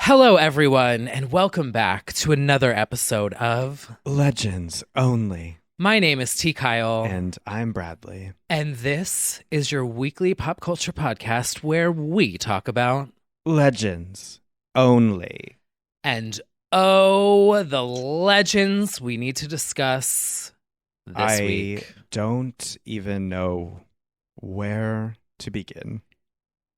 Hello, everyone, and welcome back to another episode of Legends Only. My name is T. Kyle, And I'm Bradley. and this is your weekly pop culture podcast where we talk about Legends Only. and the legends we need to discuss this week. I don't even know where to begin.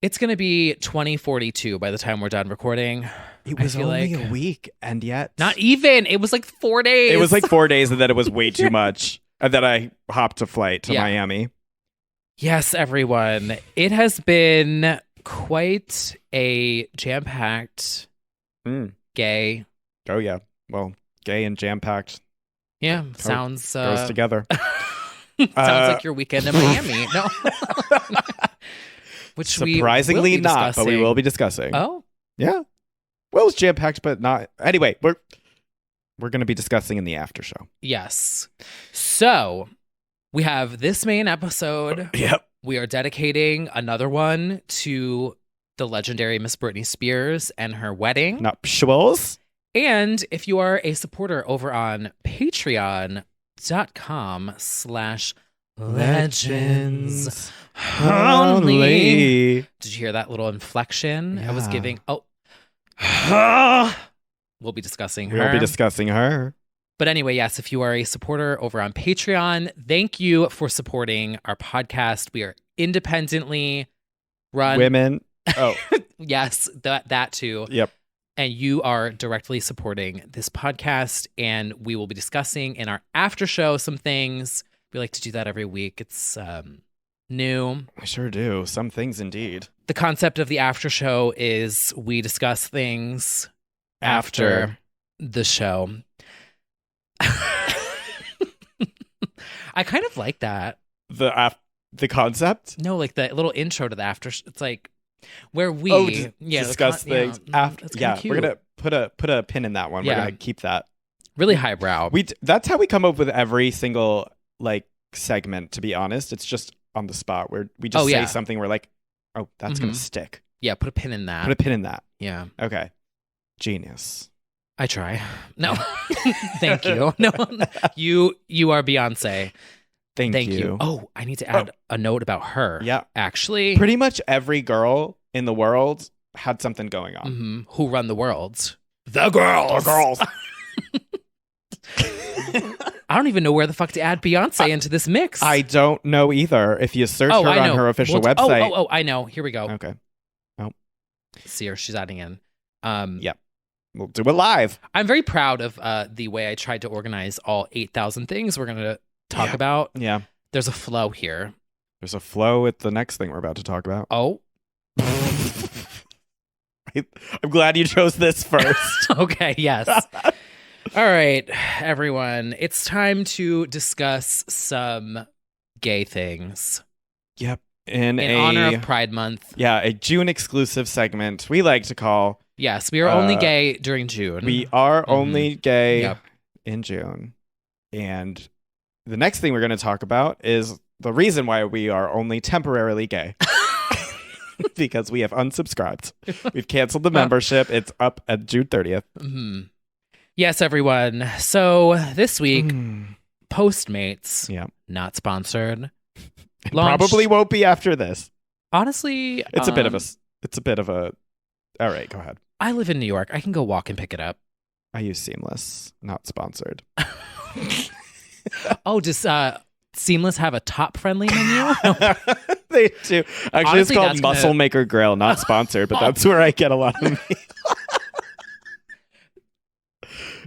It's going to be 2042 by the time we're done recording. It was feel only like- a week, and yet... Not even. It was like 4 days. It was like 4 days, and then it was way too much. And then I hopped a flight to Miami. Yes, everyone. It has been quite a jam-packed, gay. Oh, yeah. Well, gay and jam-packed Yeah, sounds goes together. sounds like your weekend in Miami. No. Which surprisingly we will be not, but we will be discussing. Oh, Yeah. Well, it's jam-packed, but not... Anyway, we're going to be discussing in the after show. yes. So, we have this main episode. Yep. We are dedicating another one to the legendary Miss Britney Spears and her wedding. Nuptials. And if you are a supporter over on patreon.com/legends only. Did you hear that little inflection? I was Yeah. giving. We'll be discussing her. We'll be discussing her. But anyway, yes, if you are a supporter over on Patreon, thank you for supporting our podcast. We are independently run. Women. Oh, Yes, that too. yep. And you are directly supporting this podcast. And we will be discussing in our after show some things. We like to do that every week. It's new. I sure do. Some things indeed. The concept of the after show is we discuss things after the show. I kind of like that. The concept? No, like the little intro to the after. It's like where we discuss things after. It's kinda Yeah, cute. we're gonna put a pin in that one. Yeah. We're gonna keep that. Really highbrow. That's how we come up with every single like segment. To be honest, it's just on the spot where we just say something. We're like, oh, that's gonna stick. Yeah, put a pin in that. Put a pin in that. Yeah, Okay. Genius. I try. No, thank you. No, you are Beyonce. Thank you. Oh, I need to add a note about her. Yeah. Actually, Pretty much every girl in the world had something going on. who run the world? The girls. I don't even know where the fuck to add Beyonce into this mix. I don't know either. If you search her I know. on her official Well, website. Oh, I know. Here we go. Okay. See her. She's adding in. Yep. We'll do it live. I'm very proud of the way I tried to organize all 8,000 things we're going to talk about. Yeah. There's a flow here. There's a flow with the next thing we're about to talk about. Oh, I'm glad you chose this first. okay. Yes. All right, everyone. It's time to discuss some gay things Yep. in honor of Pride Month. Yeah, a June exclusive segment we like to call. Yes, we are only gay during June. We are only gay Yep. in June. And the next thing we're going to talk about is the reason why we are only temporarily gay. Because we have unsubscribed. We've canceled the membership. It's up at June 30th. Mm-hmm. Yes, everyone. So this week, Postmates, Yeah. not sponsored. It launched- probably won't be after this. Honestly, It's a bit of a. All right, go ahead. I live in New York. I can go walk and pick it up. I use Seamless, not sponsored. Oh, does Seamless have a top-friendly menu? No. They do. Actually, Honestly, it's called that's Muscle gonna- Maker Grill, not sponsored, but that's where I get a lot of me.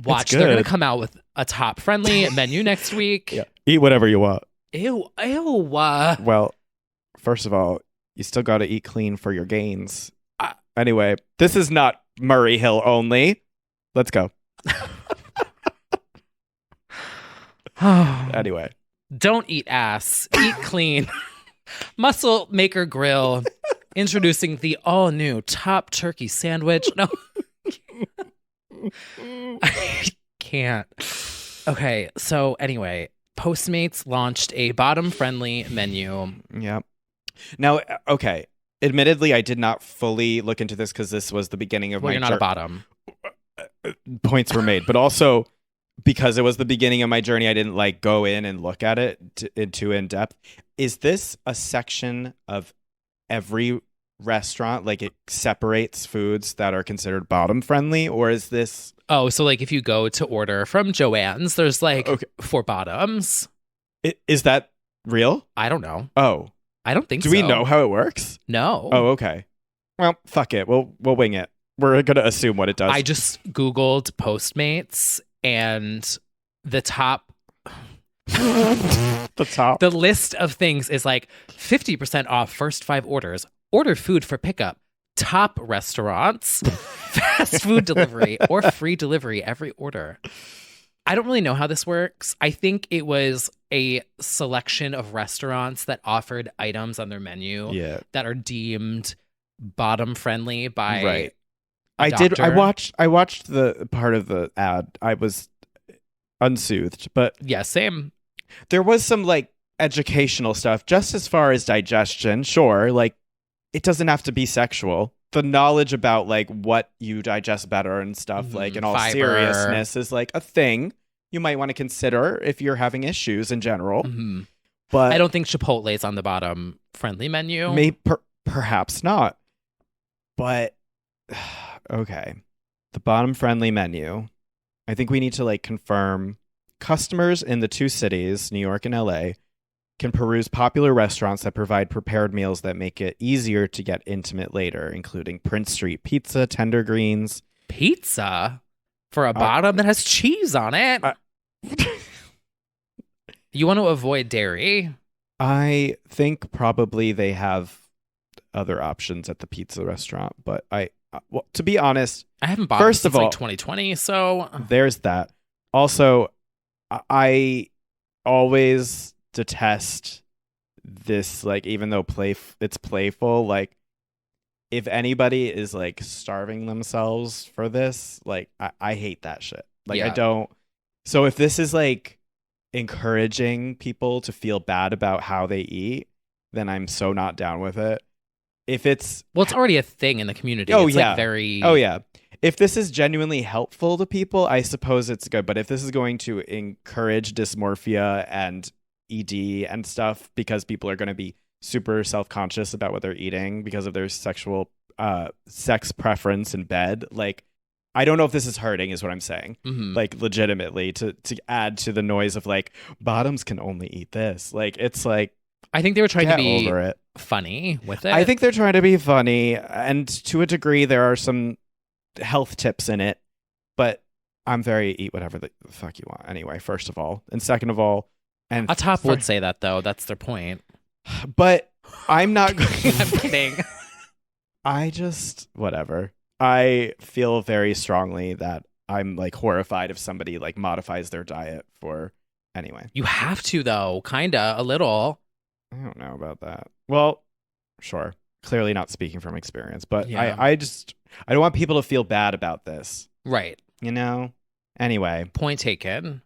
Watch, good. they're going to come out with a top-friendly menu next week. Yeah. Eat whatever you want. Ew. Well, first of all, you still got to eat clean for your gains. Anyway, this is not Murray Hill only. Let's go. Anyway. Don't eat ass. Eat clean. Muscle Maker Grill introducing the all-new top turkey sandwich. No. I can't. Okay, so anyway, Postmates launched a bottom-friendly menu. Yep. Now, okay. admittedly, I did not fully look into this because this was the beginning of Well, my you're not a bottom. points were made, but also because it was the beginning of my journey, I didn't like go in and look at it too in depth. Is this a section of every restaurant? Like it separates foods that are considered bottom friendly, or is this? Oh, so like if you go to order from Joanne's, there's like Okay. 4 bottoms. Is that real? I don't know. Oh, I don't think do so. we know how it works? No. Oh, okay. Well, fuck it. We'll wing it. We're gonna assume what it does. I just Googled Postmates and the top the top. the list of things is like 50% off first 5 orders. Order food for pickup. Top restaurants, fast food delivery, or free delivery every order. I don't really know how this works. I think it was a selection of restaurants that offered items on their menu Yeah. that are deemed bottom friendly by Right. a I did. doctor. I watched the part of the ad. I was unsoothed, but Yeah, same. there was some like educational stuff just as far as digestion. Sure, like it doesn't have to be sexual. The knowledge about like what you digest better and stuff, like in all Fiber. seriousness, is like a thing you might want to consider if you're having issues in general. Mhm. But I don't think Chipotle's on the bottom friendly menu. perhaps not. But okay, the bottom friendly menu. I think we need to like confirm customers in the 2 cities, New York and LA, can peruse popular restaurants that provide prepared meals that make it easier to get intimate later, including Prince Street Pizza, Tender Greens. Pizza for a bottom that has cheese on it. You want to avoid dairy. I think probably they have other options at the pizza restaurant, but well, to be honest, I haven't bought First them of since all- like 2020, so there's that. Also, I always detest this, like, even though it's playful, like if anybody is like starving themselves for this, like I hate that shit. Like I Yeah. don't. So if this is like encouraging people to feel bad about how they eat, then I'm so not down with it. If it's well, it's already a thing in the community. Oh, It's yeah. like very Oh yeah. If this is genuinely helpful to people, I suppose it's good. But if this is going to encourage dysmorphia and ED and stuff because people are going to be super self-conscious about what they're eating because of their sexual sex preference in bed, like I don't know if this is hurting is what I'm saying. Mhm. Like legitimately to add to the noise of like bottoms can only eat this. Like it's like I think they were trying to get be over it. funny with it. I think they're trying to be funny, and to a degree, there are some health tips in it. But I'm very eat whatever the fuck you want anyway. First of all, and second of all, and a top would say that though. That's their point. But I'm not. I'm kidding. I just whatever. I feel very strongly that I'm like horrified if somebody like modifies their diet for anyway. You have to though, kinda a little. I don't know about that. Well, sure. Clearly not speaking from experience, but Yeah. I don't want people to feel bad about this, Right. you know? Anyway, Point taken.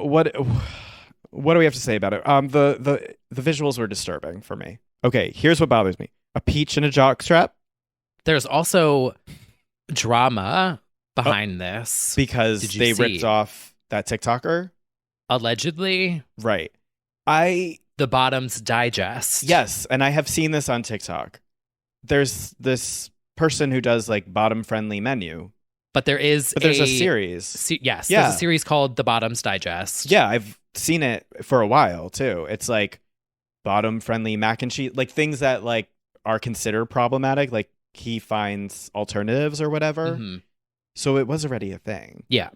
what do we have to say about it? The visuals were disturbing for me. Okay, here's what bothers me. A peach and a jockstrap There's also drama behind this. because Did you they see? ripped off that TikToker. Allegedly, Right. the bottoms digest. Yes, and I have seen this on TikTok. There's this person who does like bottom friendly menu, But there's a series. Yes, Yeah. there's a series called The Bottoms Digest. Yeah, I've seen it for a while too. It's like bottom friendly mac and cheese, like things that like are considered problematic, like he finds alternatives or whatever. Mhm. So it was already a thing. Yeah.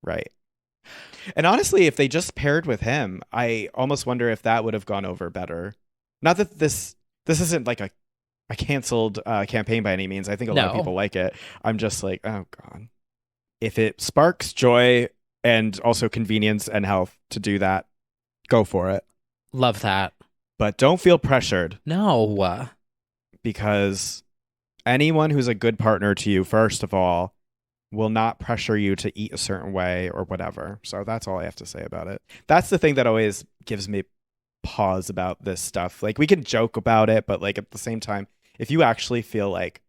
Right. And honestly, if they just paired with him, I almost wonder if that would have gone over better. Not that this isn't like a canceled campaign by any means. I think a lot of No. people like it. I'm just like, oh God. If it sparks joy and also convenience and health to do that, go for it. Love that. But don't feel pressured No. because anyone who's a good partner to you, first of all, will not pressure you to eat a certain way or whatever. So that's all I have to say about it. That's the thing that always gives me pause about this stuff. Like, we can joke about it, but like at the same time, if you actually feel like,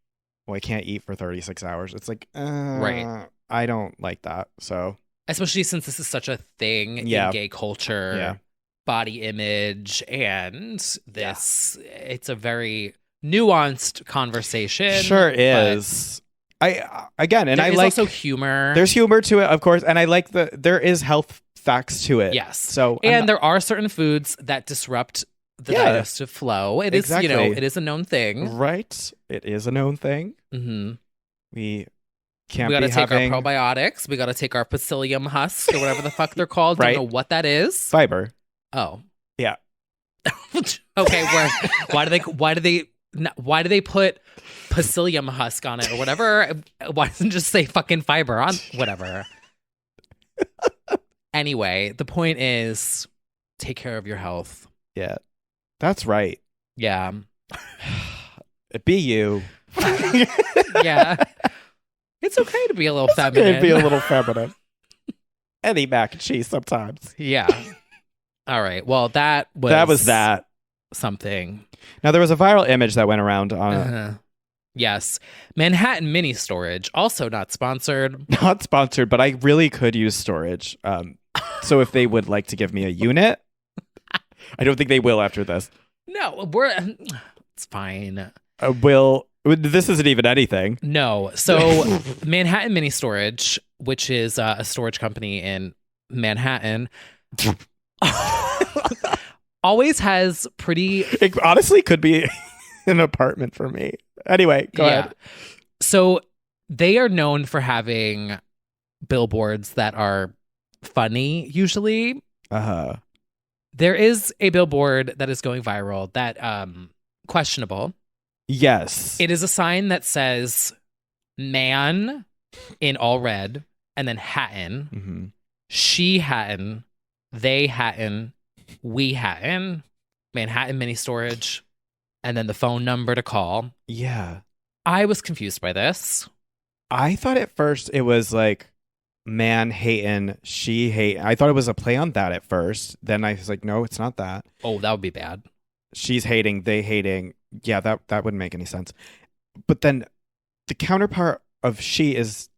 well, I can't eat for 36 hours, it's like, Right. I don't like that. So, Especially since this is such a thing in gay culture, body image, and this, it's a very nuanced conversation. Sure is. There's also humor. There's humor to it, of course, and I like there is health facts to it. Yes. So, there are certain foods that disrupt the digestive flow. It is, it is a known thing. Right. It is a known thing. Mm-hmm. We can't. We got to take having... our probiotics. We got to take our psyllium husk or whatever the fuck they're called. Right. Don't know what that is. Fiber. Oh. Yeah. Okay. Why do they put psyllium husk on it or whatever? Why doesn't it just say fucking fiber on whatever? Anyway, the point is, take care of your health. Yeah, that's right. Yeah. Be you. Yeah. It's okay to be a little feminine. Okay to be a little feminine. And eat mac and cheese sometimes. Yeah. All right. Well, that was something. Now, there was a viral image that went around on... Yes. Manhattan Mini Storage, also not sponsored. Not sponsored, but I really could use storage. So if they would like to give me a unit, I don't think they will after this. No, it's fine. This isn't even anything. No. So Manhattan Mini Storage, which is a storage company in Manhattan, always has pretty... It honestly could be an apartment for me. Anyway, go ahead. So they are known for having billboards that are funny, usually. Uh-huh. There is a billboard that is going viral that questionable. Yes. It is a sign that says man in all red and then Hatton. Mm-hmm. She Hatton, they Hatton, we Hatton, Manhattan Mini Storage, and then the phone number to call. Yeah. I was confused by this. I thought at first it was like man hating, she hating. I thought it was a play on that at first. Then I was like, no, it's not that. Oh, that would be bad. She's hating, they hating. Yeah, that wouldn't make any sense. But then the counterpart of she is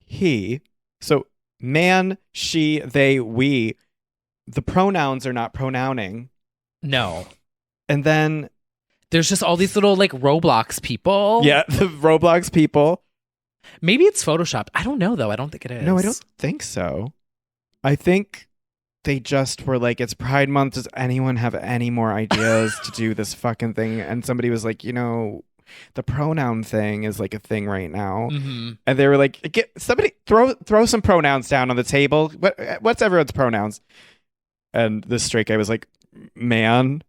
he. So man, she, they, we. The pronouns are not pronouning. No. And then there's just all these little like Roblox people. Yeah, the Roblox people. Maybe it's Photoshopped. I don't know though. I don't think it is. No, I don't think so. I think they just were like, it's Pride Month. Does anyone have any more ideas to do this fucking thing? And somebody was like, the pronoun thing is like a thing right now. Mm-hmm. And they were like, somebody throw some pronouns down on the table. What's everyone's pronouns? And this straight guy was like, man.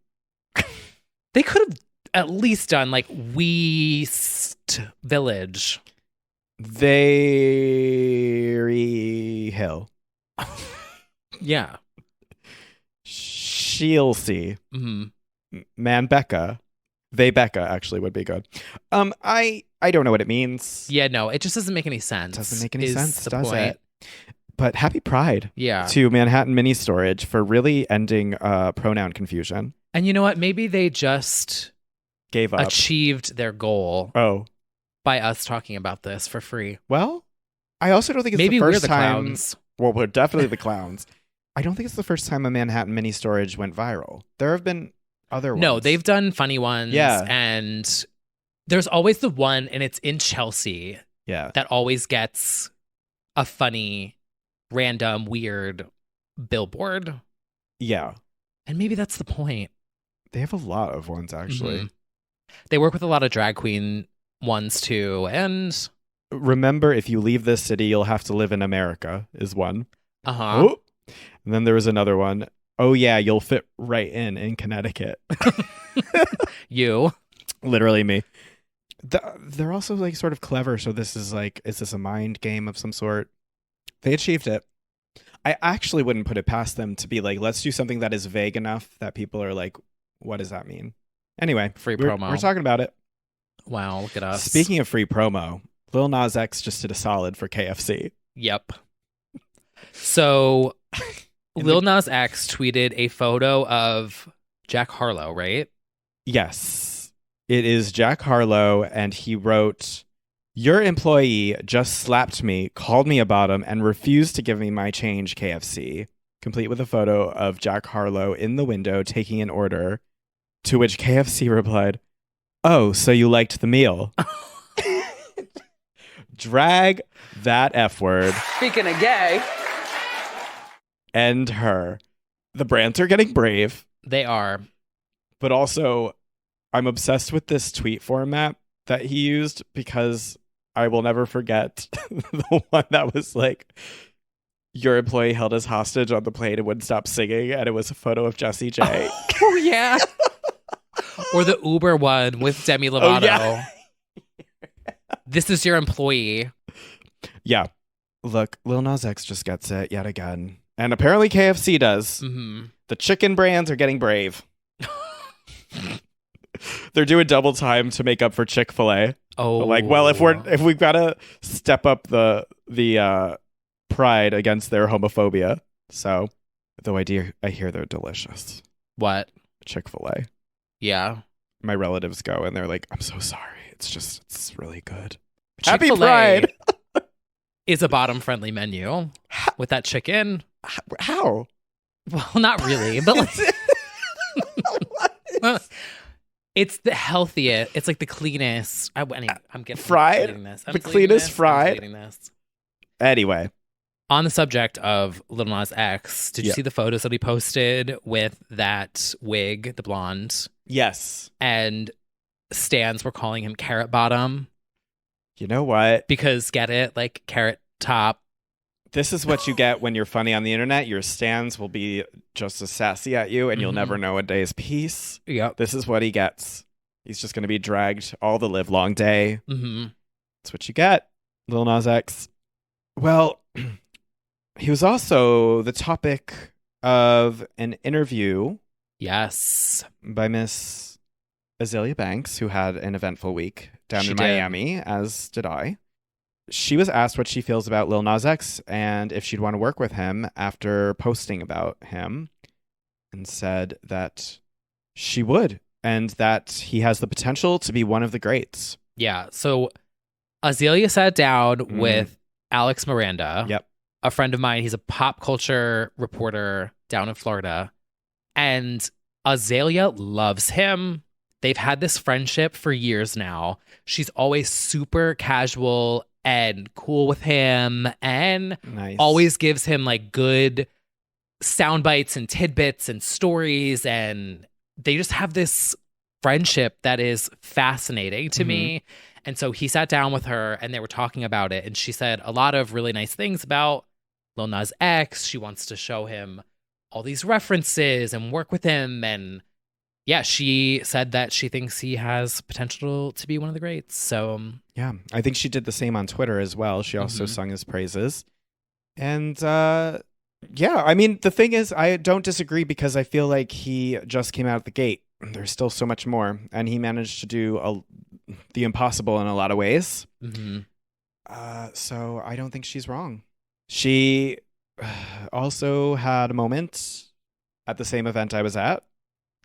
They could have at least done like West Village. Very Hill. Yeah. Sheelsey. Mm-hmm. Man Becca. They Becca actually would be good. I don't know what it means. Yeah, no, it just doesn't make any sense. Doesn't make any sense, does point. it? But happy Pride. Yeah. To Manhattan Mini Storage for really ending pronoun confusion. And you know what? Maybe they just gave up. Achieved their goal. Oh. By us talking about this for free. Well, I also don't think it's maybe the first we're the time. Clowns. Well, we're definitely the clowns. I don't think it's the first time a Manhattan Mini Storage went viral. There have been other ones. No, they've done funny ones. Yeah. And there's always the one, and it's in Chelsea. Yeah. That always gets a funny, random, weird billboard. Yeah. And maybe that's the point. They have a lot of ones, actually. Mm-hmm. They work with a lot of drag queen ones, too. And remember, if you leave this city, you'll have to live in America is one. Uh-huh. Oh. And then there was another one. Oh, yeah, you'll fit right in Connecticut. You. Literally me. They're also like sort of clever. So this is like, is this a mind game of some sort? They achieved it. I actually wouldn't put it past them to be like, let's do something that is vague enough that people are like, what does that mean? Anyway, free promo. We're talking about it. Wow, look at us. Speaking of free promo, Lil Nas X just did a solid for KFC. Yep. So Lil Nas X tweeted a photo of Jack Harlow, right? Yes, it is Jack Harlow, and he wrote, "Your employee just slapped me, called me a bottom, and refused to give me my change, KFC." Complete with a photo of Jack Harlow in the window taking an order, to which KFC replied, "Oh, so you liked the meal." Drag that F word. Speaking of gay. And her. The brands are getting brave. They are. But also, I'm obsessed with this tweet format that he used because I will never forget the one that was like, your employee held us hostage on the plane and wouldn't stop singing, and it was a photo of Jessie J. Oh, yeah. Or the Uber one with Demi Lovato. Oh, yeah. This is your employee. Yeah. Look, Lil Nas X just gets it yet again. And apparently KFC does. Mm-hmm. The chicken brands are getting brave. They're doing double time to make up for Chick-fil-A. Oh. Like, well, if we've got to step up the pride against their homophobia. So, though I hear they're delicious. What? Chick-fil-A. Yeah. My relatives go and they're like, "I'm so sorry. It's really good." Chick-fil-A Happy Pride. is a bottom-friendly menu with that chicken. How? Well, not really, but like, it's the healthiest. It's like the cleanest. I'm getting fried. The cleanest fried. This. Anyway, on the subject of Lil Nas X, did you Yeah. see the photos that he posted with that wig, the blonde? yes. And stans were calling him Carrot Bottom You know what? because get it, like carrot top. This is what you get when you're funny on the internet. Your stans will be just as sassy at you, and you'll Mhm. never know a day's peace. Yep. This is what he gets. He's just going to be dragged all the live long day. Mm-hmm. That's what you get, Lil Nas X. Well, he was also the topic of an interview Yes. by Miss Azealia Banks, who had an eventful week down She in did. Miami, as did I. She was asked what she feels about Lil Nas X and if she'd want to work with him after posting about him, and said that she would and that he has the potential to be one of the greats. Yeah. So Azalea sat down Mhm. with Alex Miranda, Yep. a friend of mine. He's a pop culture reporter down in Florida. And Azalea loves him. They've had this friendship for years now. She's always super casual and cool with him and Nice. always gives him like good sound bites and tidbits and stories. And they just have this friendship that is fascinating to me. And so he sat down with her and they were talking about it. And she said a lot of really nice things about Lil Nas X. She wants to show him all these references and work with him. And yeah, she said that she thinks he has potential to be one of the greats. So Yeah, I think she did the same on Twitter as well. She also Mhm. sung his praises. And yeah, I mean, the thing is, I don't disagree because I feel like he just came out of the gate. There's still so much more. And he managed to do the impossible in a lot of ways. mhm. So I don't think she's wrong. She also had a moment at the same event I was at.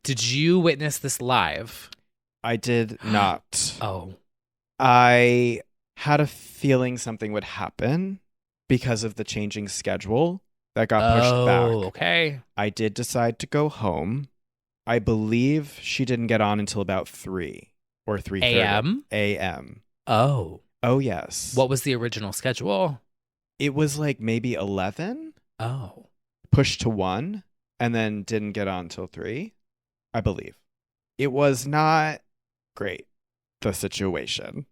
Did you witness this live? I did not. Oh, I had a feeling something would happen because of the changing schedule that got pushed back. Okay. I did decide to go home. I believe she didn't get on until about 3 or 3:30 AM? a.m. Oh, Oh, yes. what was the original schedule? It was like maybe 11, Oh, pushed to 1, and then didn't get on till 3, I believe. It was not great, the situation.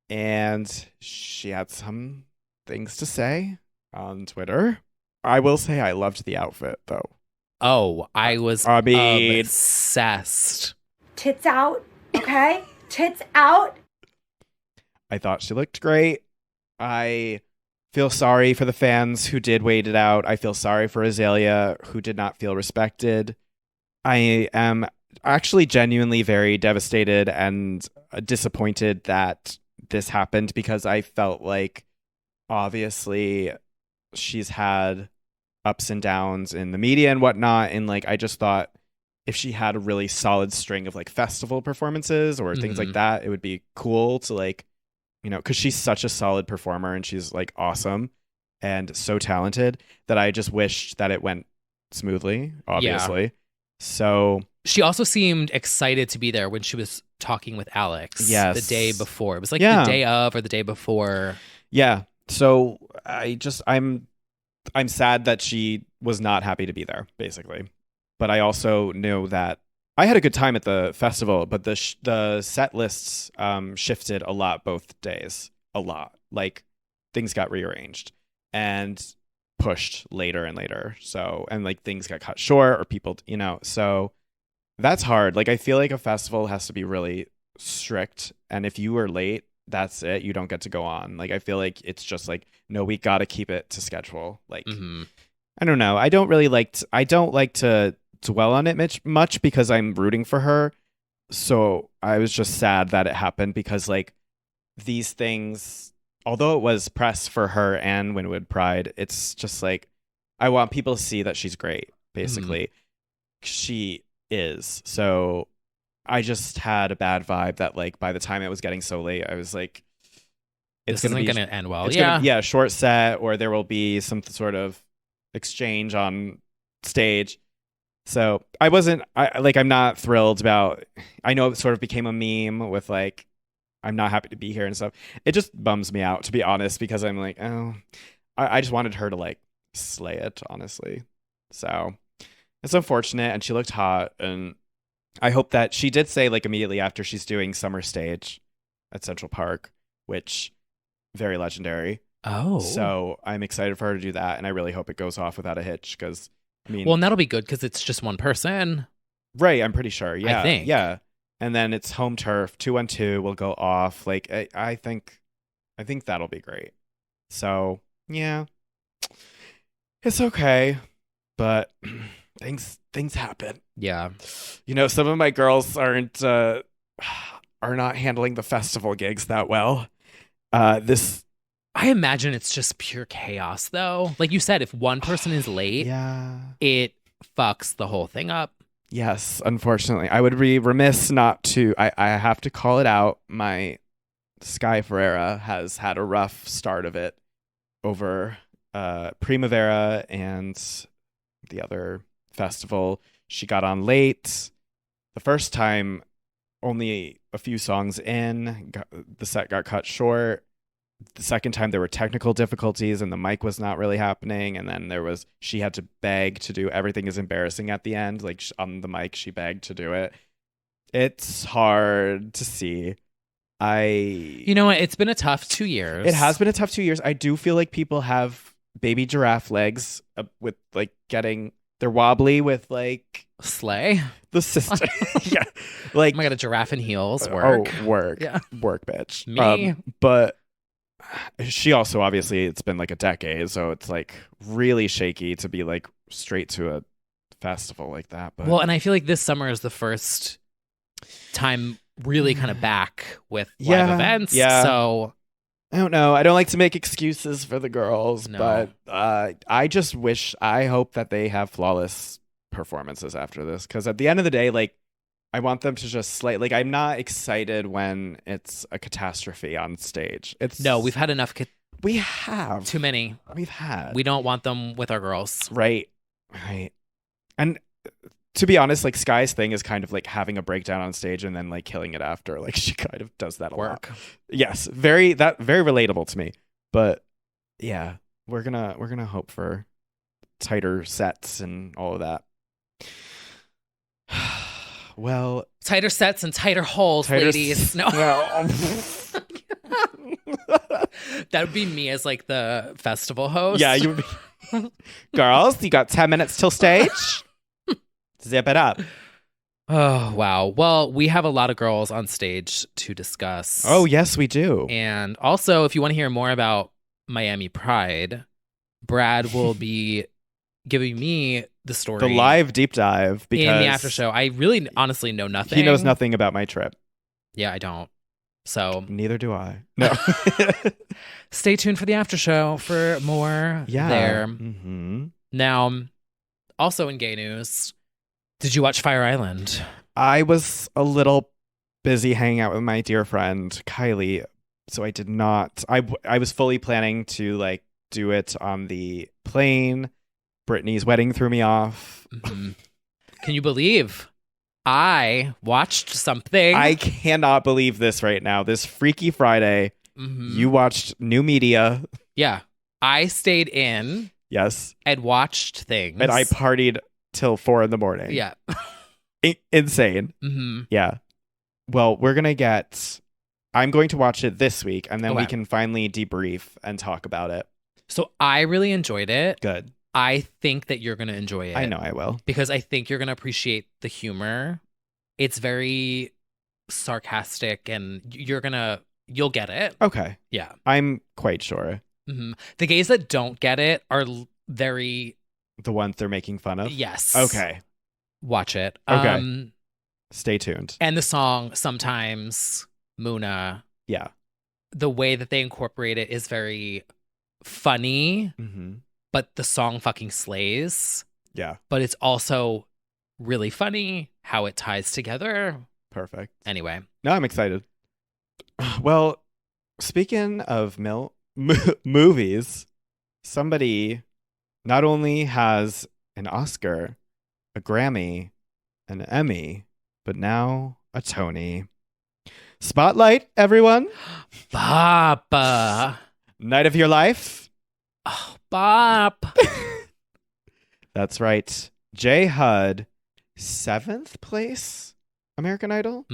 And she had some things to say on Twitter. I will say I loved the outfit, though. I was I mean- obsessed. Tits out, okay? Tits out. I thought she looked great. I feel sorry for the fans who did wait it out. I feel sorry for Azalea, who did not feel respected. I am actually genuinely very devastated and disappointed that this happened because I felt like obviously she's had ups and downs in the media and whatnot. And like, I just thought if she had a really solid string of like festival performances or things like that, it would be cool to like, you know, because she's such a solid performer and she's like awesome and so talented that I just wished that it went smoothly, obviously. Yeah. So she also seemed excited to be there when she was talking with Alex the day before. It was like the day of or the day before. Yeah. So I'm sad that she was not happy to be there, basically. But I also know that I had a good time at the festival, but the set lists shifted a lot both days. A lot. Like things got rearranged and pushed later and later. So, and like things got cut short or people, you know, so that's hard. Like I feel like a festival has to be really strict. And if you are late, that's it. You don't get to go on. Like I feel like it's just like, no, we got to keep it to schedule. Like, I don't know. I don't like to dwell on it much because I'm rooting for her. So I was just sad that it happened because like these things, although it was press for her and Wynwood Pride, it's just like I want people to see that she's great, basically. She is. So I just had a bad vibe that like by the time it was getting so late, I was like, this isn't going to end well. Yeah, short set, or there will be some sort of exchange on stage. So I'm not thrilled about, I know it sort of became a meme with like, I'm not happy to be here and stuff. It just bums me out, to be honest, because I'm like, oh, I just wanted her to like slay it, honestly. So it's unfortunate, and she looked hot, and I hope that she did say like immediately after she's doing summer stage at Central Park, which very legendary. Oh, so I'm excited for her to do that, and I really hope it goes off without a hitch because I mean, well, and that'll be good because it's just one person, right? I'm pretty sure. Yeah, I think. Yeah, and then it's home turf. 2-1-2 will go off. Like I think that'll be great. So yeah, it's okay, but things happen. Yeah, you know, some of my girls are not handling the festival gigs that well. I imagine it's just pure chaos, though. Like you said, if one person is late, it fucks the whole thing up. Yes, unfortunately. I would be remiss not to. I have to call it out. My Sky Ferreira has had a rough start of it over Primavera and the other festival. She got on late. The first time, only a few songs in, the set got cut short. The second time there were technical difficulties and the mic was not really happening, and then she had to beg to do Everything Is Embarrassing at the end, like on the mic she begged to do it. It's hard to see. You know what, it's been a tough 2 years. It has been a tough 2 years. I do feel like people have baby giraffe legs with like they're wobbly with like slay the sister. Yeah, like oh my god, a giraffe in heels work. Work, bitch. Me, but she also, obviously, it's been like a decade, so it's like really shaky to be like straight to a festival like that. But well, and I feel like this summer is the first time really kind of back with live events. Yeah. So I don't know. I don't like to make excuses for the girls, but I hope that they have flawless performances after this, because at the end of the day, like, I want them to just like I'm not excited when it's a catastrophe on stage. We've had enough. We have too many. We don't want them with our girls. Right. And to be honest, like Sky's thing is kind of like having a breakdown on stage and then like killing it after. Like she kind of does that a lot. Yes, very relatable to me. But yeah, we're gonna hope for tighter sets and all of that. Well, tighter sets and tighter holes, ladies. No. That would be me as like the festival host. Yeah, you would be. Girls, you got 10 minutes till stage. Zip it up. Oh, wow. Well, we have a lot of girls on stage to discuss. Oh, yes, we do. And also, if you want to hear more about Miami Pride, Brad will be giving me the story. The live deep dive. Because in the after show. I really honestly know nothing. He knows nothing about my trip. Yeah, I don't. So neither do I. No. Stay tuned for the after show for more there. Mm-hmm. Now, also in gay news, Did you watch Fire Island? I was a little busy hanging out with my dear friend Kylie, so I did not. I was fully planning to like do it on the plane. Brittany's wedding threw me off. Mm-hmm. Can you believe I watched something? I cannot believe this right now. This Freaky Friday, you watched new media. Yeah. I stayed in. Yes. And watched things. And I partied till 4 a.m. Yeah. Insane. Mm-hmm. Yeah. Well, I'm going to watch it this week, and then we can finally debrief and talk about it. So I really enjoyed it. Good. I think that you're going to enjoy it. I know I will. Because I think you're going to appreciate the humor. It's very sarcastic, and you'll get it. Okay. Yeah. I'm quite sure. Mm-hmm. The gays that don't get it are very... The ones they're making fun of? Yes. Okay. Watch it. Okay. Stay tuned. And the song, Sometimes, Muna. Yeah. The way that they incorporate it is very funny, but the song fucking slays. Yeah. But it's also really funny how it ties together. Perfect. Anyway. No, I'm excited. Well, speaking of movies, somebody not only has an Oscar, a Grammy, an Emmy, but now a Tony. Spotlight, everyone. Bop. Night of Your Life. Oh, bop. That's right. J Hud, 7th place American Idol,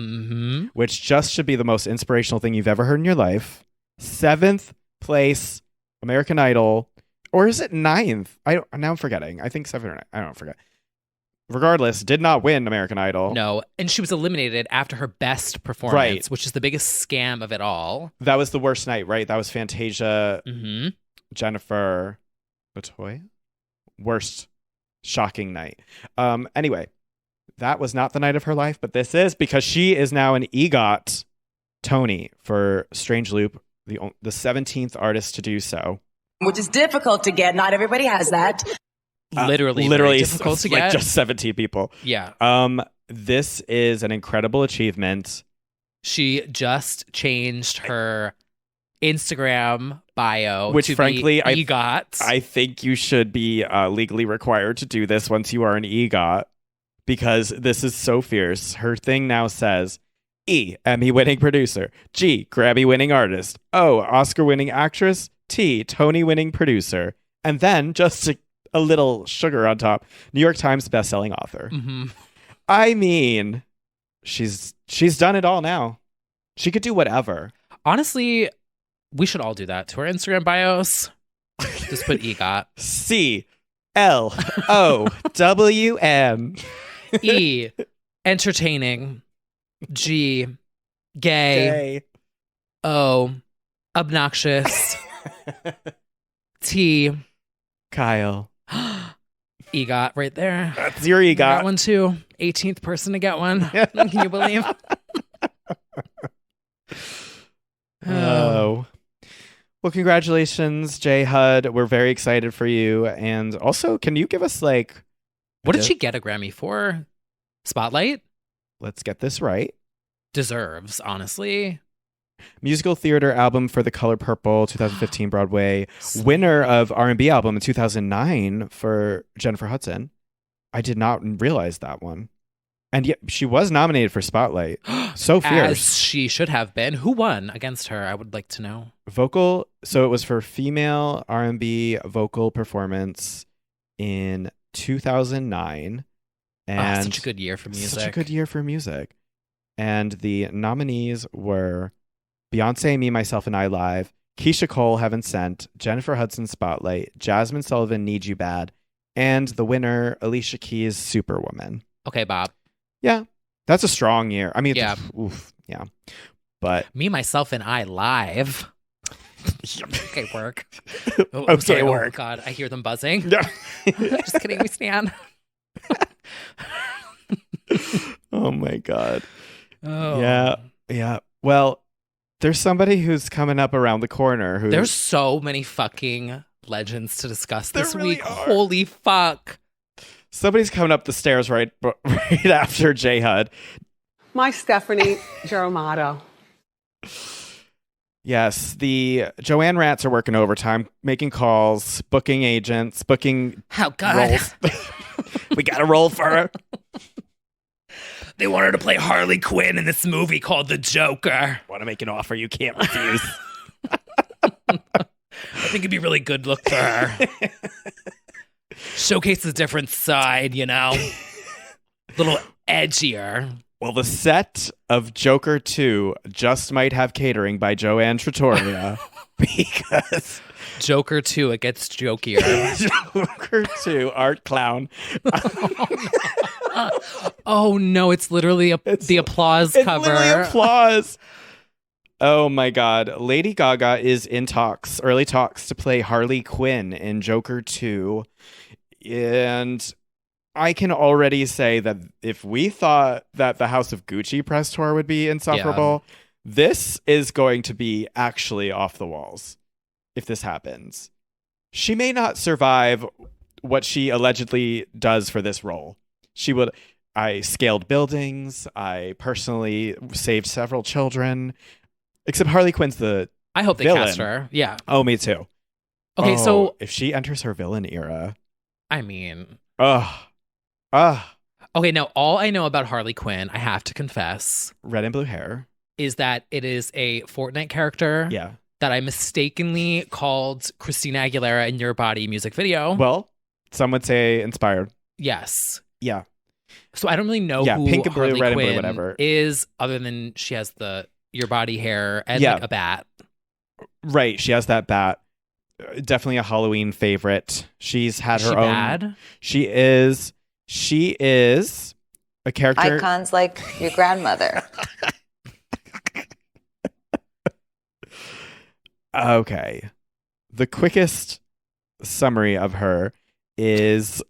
which just should be the most inspirational thing you've ever heard in your life. 7th place American Idol. Or is it 9th? Now I'm forgetting. I think 7 or 9. I don't forget. Regardless, did not win American Idol. No, and she was eliminated after her best performance, which is the biggest scam of it all. That was the worst night, right? That was Fantasia, Jennifer, Latoya? Worst, shocking night. Anyway, that was not the night of her life, but this is, because she is now an EGOT Tony for Strange Loop, the 17th artist to do so. Which is difficult to get. Not everybody has that. Literally difficult to get. Like just 17 people. Yeah. This is an incredible achievement. She just changed her Instagram bio, which to frankly, be EGOT. I think you should be legally required to do this once you are an EGOT, because this is so fierce. Her thing now says E, Emmy-winning producer; G, Grammy-winning artist; O, Oscar-winning actress; T, Tony-winning producer; and then just a little sugar on top, New York Times best-selling author. I mean, she's done it all now. She could do whatever. Honestly, we should all do that to our Instagram bios. Just put EGOT. CLOWN. E, entertaining. G, gay. O, obnoxious. T, Kyle. EGOT right there. That's your EGOT. Got one too. 18th person to get one. Can you believe? Oh. Well, congratulations, J Hud. We're very excited for you. And also, can you give us what did she get a Grammy for? Spotlight? Let's get this right. Deserves, honestly. Musical theater album for The Color Purple, 2015 Broadway. Winner of R&B album in 2009 for Jennifer Hudson. I did not realize that one. And yet she was nominated for Spotlight. So fierce. As she should have been. Who won against her? I would like to know. Vocal. So it was for female R&B vocal performance in 2009. And such a good year for music. Such a good year for music. And the nominees were Beyonce, Me, Myself, and I Live, Keisha Cole, Heaven Sent, Jennifer Hudson, Spotlight, Jasmine Sullivan, Need You Bad, and the winner, Alicia Keys, Superwoman. Okay, Bob. Yeah, that's a strong year. I mean, yeah. Yeah. But Me, Myself, and I Live. Okay, work. Okay, work. Oh, God, I hear them buzzing. Yeah. Just kidding, we stand. Oh, my God. Oh. Yeah. Well, there's somebody who's coming up around the corner. There's so many fucking legends to discuss this really week. are. Holy fuck. Somebody's coming up the stairs right after J Hud. My Stephanie Germano. Yes, the Joanne Rats are working overtime, making calls, booking agents, booking Oh, God. roles. We got a role for her. They want her to play Harley Quinn in this movie called The Joker. Want to make an offer you can't refuse. I think it'd be a really good look for her. Showcase a different side, you know? A little edgier. Well, the set of Joker 2 just might have catering by Joanne Trattoria because Joker 2, it gets jokier. Joker 2 art clown. Oh no, it's literally the applause cover. It's literally applause. Oh my God. Lady Gaga is in early talks to play Harley Quinn in Joker 2. And I can already say that if we thought that the House of Gucci press tour would be insufferable, this is going to be actually off the walls if this happens. She may not survive what she allegedly does for this role. I scaled buildings. I personally saved several children. Except Harley Quinn's the I hope they villain. cast her. Yeah. Oh, me too. Okay, so if she enters her villain era, I mean, okay. Now all I know about Harley Quinn, I have to confess, Red and blue hair. is that it is a Fortnite character. Yeah. That I mistakenly called Christina Aguilera in Your Body music video. Well, some would say inspired. Yes. Yeah. So I don't really know Yeah, who pink and blue, Harley red and Quinn blue, whatever. is, other than she has the Your Body hair and Yeah. like a bat. Right. She has that bat. Definitely a Halloween favorite. She's had her She own. bad? She is a character. Icons like your grandmother. Okay. The quickest summary of her is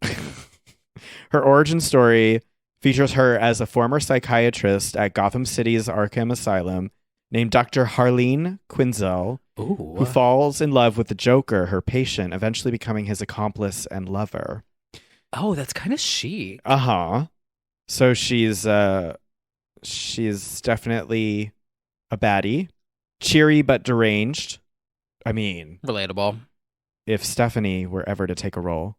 her origin story features her as a former psychiatrist at Gotham City's Arkham Asylum named Dr. Harleen Quinzel, Ooh. who falls in love with the Joker, her patient, eventually becoming his accomplice and lover. Oh, that's kind of chic. Uh-huh. So she's definitely a baddie. Cheery but deranged. I mean, Relatable. if Stephanie were ever to take a role,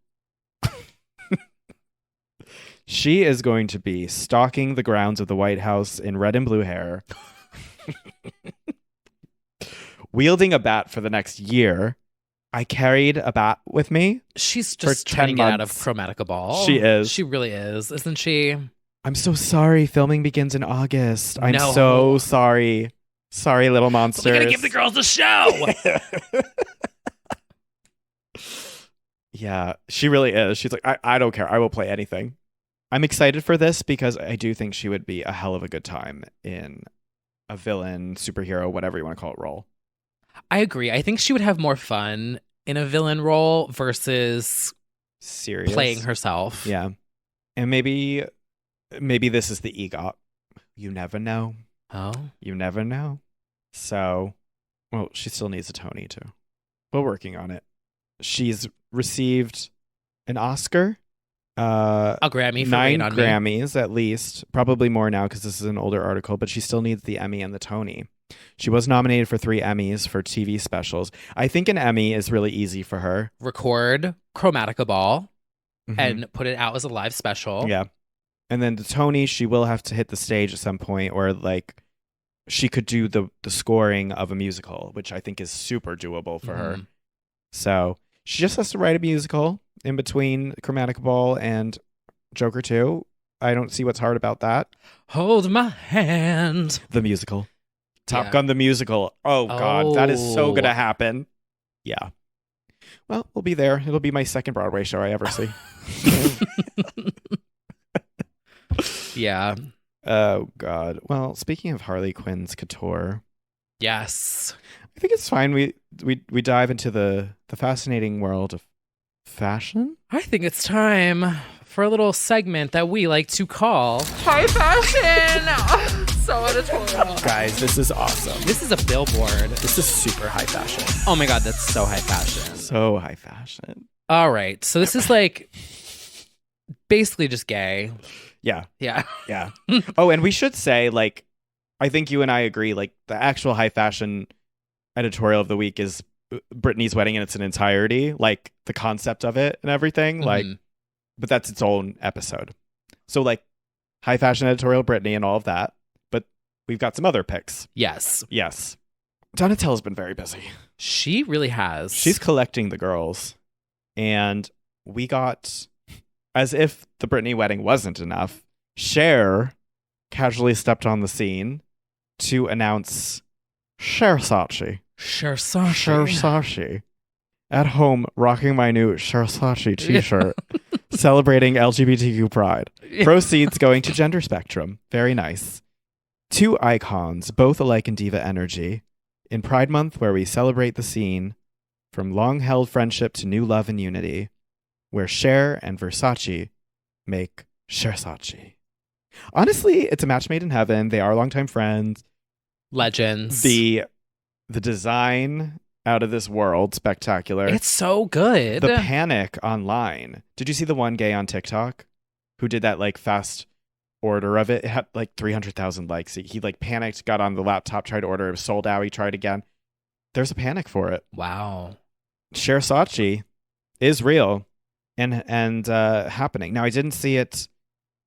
she is going to be stalking the grounds of the White House in red and blue hair, wielding a bat for the next year. I carried a bat with me. She's For just trying to 10 get out of months. Chromatica Ball. She is. She really is, isn't she? I'm so sorry. Filming begins in August. I'm No. so sorry. Sorry, little monsters. We gotta give the girls a show. Yeah, she really is. She's like, I don't care. I will play anything. I'm excited for this because I do think she would be a hell of a good time in a villain, superhero, whatever you want to call it, role. I agree. I think she would have more fun in a villain role versus Serious. playing herself. Yeah. And maybe this is the EGOT. You never know. Oh. You never know. So, well, she still needs a Tony too. We're working on it. She's received an Oscar. A Grammy for 9 Rain on Me. Grammys at least. Probably more now because this is an older article, but she still needs the Emmy and the Tony. She was nominated for 3 Emmys for TV specials. I think an Emmy is really easy for her. Record Chromatica Ball Mhm. and put it out as a live special. Yeah. And then the Tony, she will have to hit the stage at some point where like she could do the scoring of a musical, which I think is super doable for her. Mhm. So she just has to write a musical in between Chromatica Ball and Joker 2. I don't see what's hard about that. Hold my hand. The musical. Top Yeah. Gun the musical. Oh, God. That is so Oh. going to happen. Yeah. Well, we'll be there. It'll be my second Broadway show I ever see. Yeah. Oh, God. Well, speaking of Harley Quinn's couture, Yes. I think it's fine. We dive into the fascinating world of fashion. I think it's time for a little segment that we like to call High fashion! So editorial. Guys, this is awesome. This is a billboard. This is super high fashion. Oh my God, that's so high fashion. So high fashion. All right. So this is like Basically just gay. Yeah. Yeah. Yeah. Oh, and we should say, like, I think you and I agree, like, the actual high fashion editorial of the week is Britney's wedding in its entirety, like the concept of it and everything. Like, but that's its own episode. So, like, high fashion editorial Britney and all of that. But we've got some other picks. Yes. Yes. Donatella's been very busy. She really has. She's collecting the girls. And we got, as if the Britney wedding wasn't enough, Cher casually stepped on the scene to announce Chersace. Chersace. At home, rocking my new Chersace t-shirt, celebrating LGBTQ pride. Proceeds going to Gender Spectrum. Very nice. Two icons, both alike in diva energy. In Pride Month, where we celebrate the scene, from long-held friendship to new love and unity, where Cher and Versace make Chersace. Honestly, it's a match made in heaven. They are longtime friends. Legends. The design out of this world, spectacular. It's so good. The panic online. Did you see the one gay on TikTok who did that like fast order of it? It had like 300,000 likes. He like panicked, got on the laptop, tried to order. It was sold out. He tried again. There's a panic for it. Wow. Chersace is real and happening. Now, I didn't see it.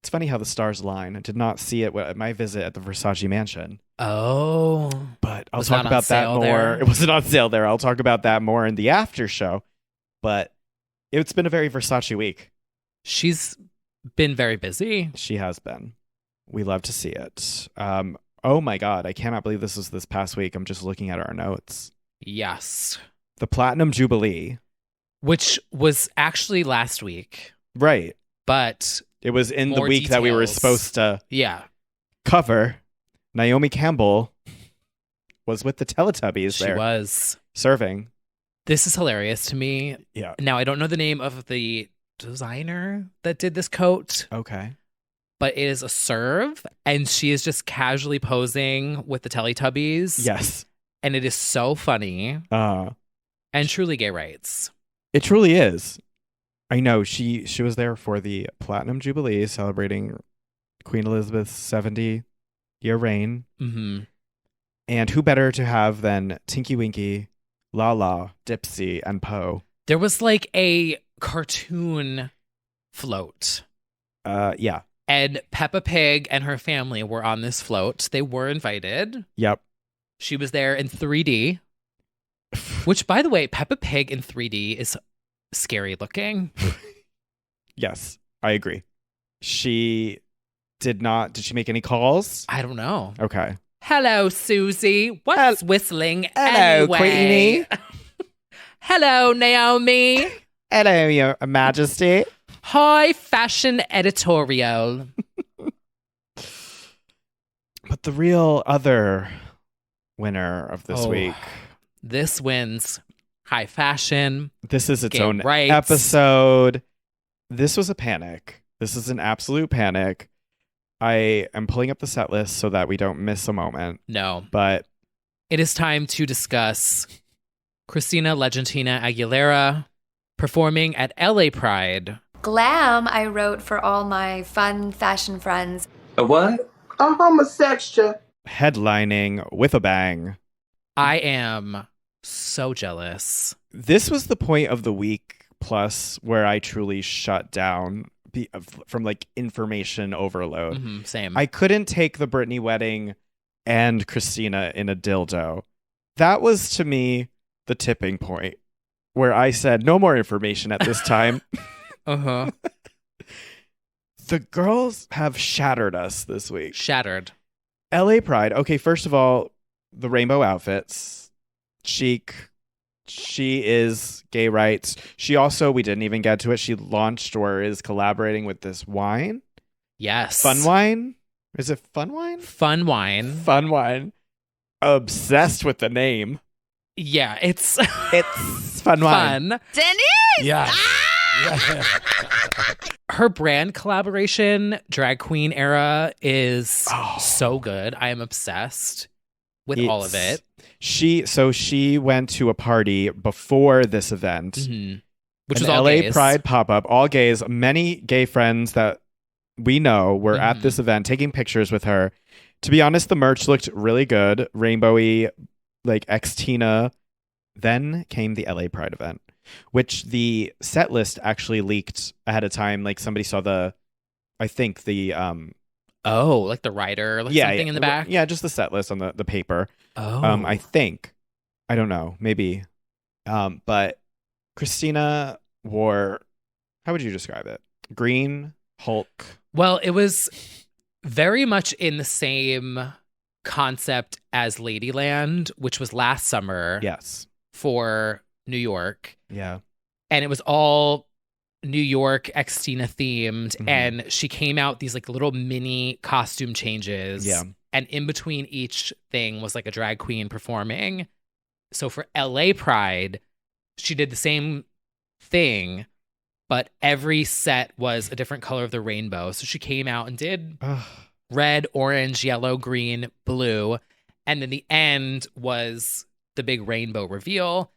It's funny how the stars align. I did not see it at my visit at the Versace mansion. Oh. But I'll talk about that more. There? It wasn't on sale there. I'll talk about that more in the after show. But it's been a very Versace week. She's been very busy. She has been. We love to see it. Oh my God. I cannot believe this was this past week. I'm just looking at our notes. Yes. The Platinum Jubilee. Which was actually last week. Right. But it was in the more week that we were details. supposed to cover. Naomi Campbell was with the Teletubbies there. She was. Serving. This is hilarious to me. Yeah. Now, I don't know the name of the designer that did this coat. Okay. But it is a serve, and she is just casually posing with the Teletubbies. Yes. And it is so funny. And truly gay rights. It truly is. I know. She was there for the Platinum Jubilee, celebrating Queen Elizabeth's 70-year reign. Mm-hmm. And who better to have than Tinky Winky, Lala, Dipsy, and Poe? There was like a cartoon float. Yeah. And Peppa Pig and her family were on this float. They were invited. Yep. She was there in 3D. Which, by the way, Peppa Pig in 3D is scary looking. Yes, I agree. She did she make any calls? I don't know. Okay. Hello, Susie. What's whistling Hello, anyway? Queenie. Hello, Naomi. Hello, Your Majesty. High fashion editorial. But the real other winner of this week. This wins high fashion. This is its gay own rights. episode. This was a panic. This is an absolute panic. I am pulling up the set list so that we don't miss a moment. No. But it is time to discuss Christina Legendtina Aguilera performing at LA Pride. Glam, I wrote for all my fun fashion friends. A what? I'm homosexual. Headlining with a bang. I am so jealous. This was the point of the week plus where I truly shut down from like information overload. Mm-hmm, same. I couldn't take the Britney wedding and Christina in a dildo. That was to me the tipping point where I said no more information at this time. Uh-huh. The girls have shattered us this week. Shattered. LA Pride. Okay, first of all, the rainbow outfits. Chic. She is gay rights. She also, we didn't even get to it, she launched or is collaborating with this wine. Yes. Fun wine? Is it Fun Wine? Fun wine. Fun Wine. Obsessed with the name. Yeah, it's Fun Wine. fun. Denise! Yeah. Her brand collaboration, drag queen era, is so good. I am obsessed with all of it. She went to a party before this event, which an was all LA gays. Pride pop-up, all gays. Many gay friends that we know were at Mm-hmm. this event taking pictures with her. To be honest, the merch looked really good. Rainbowy, like Legendtina. Then came the LA Pride event, which the set list actually leaked ahead of time. Like somebody saw I think the Oh, like the writer, like something in the back. Yeah, just the set list on the paper. Oh, I think. I don't know, maybe. But Christina wore, how would you describe it? Green Hulk. well, it was very much in the same concept as Ladyland, which was last summer Yes. for New York. Yeah. And it was all New York Xtina themed. Mhm. And she came out these like little mini costume changes. Yeah. And in between each thing was like a drag queen performing. So for LA Pride, she did the same thing, but every set was a different color of the rainbow. So she came out and did Ugh. red, orange, yellow, green, blue. And then the end was the big rainbow reveal.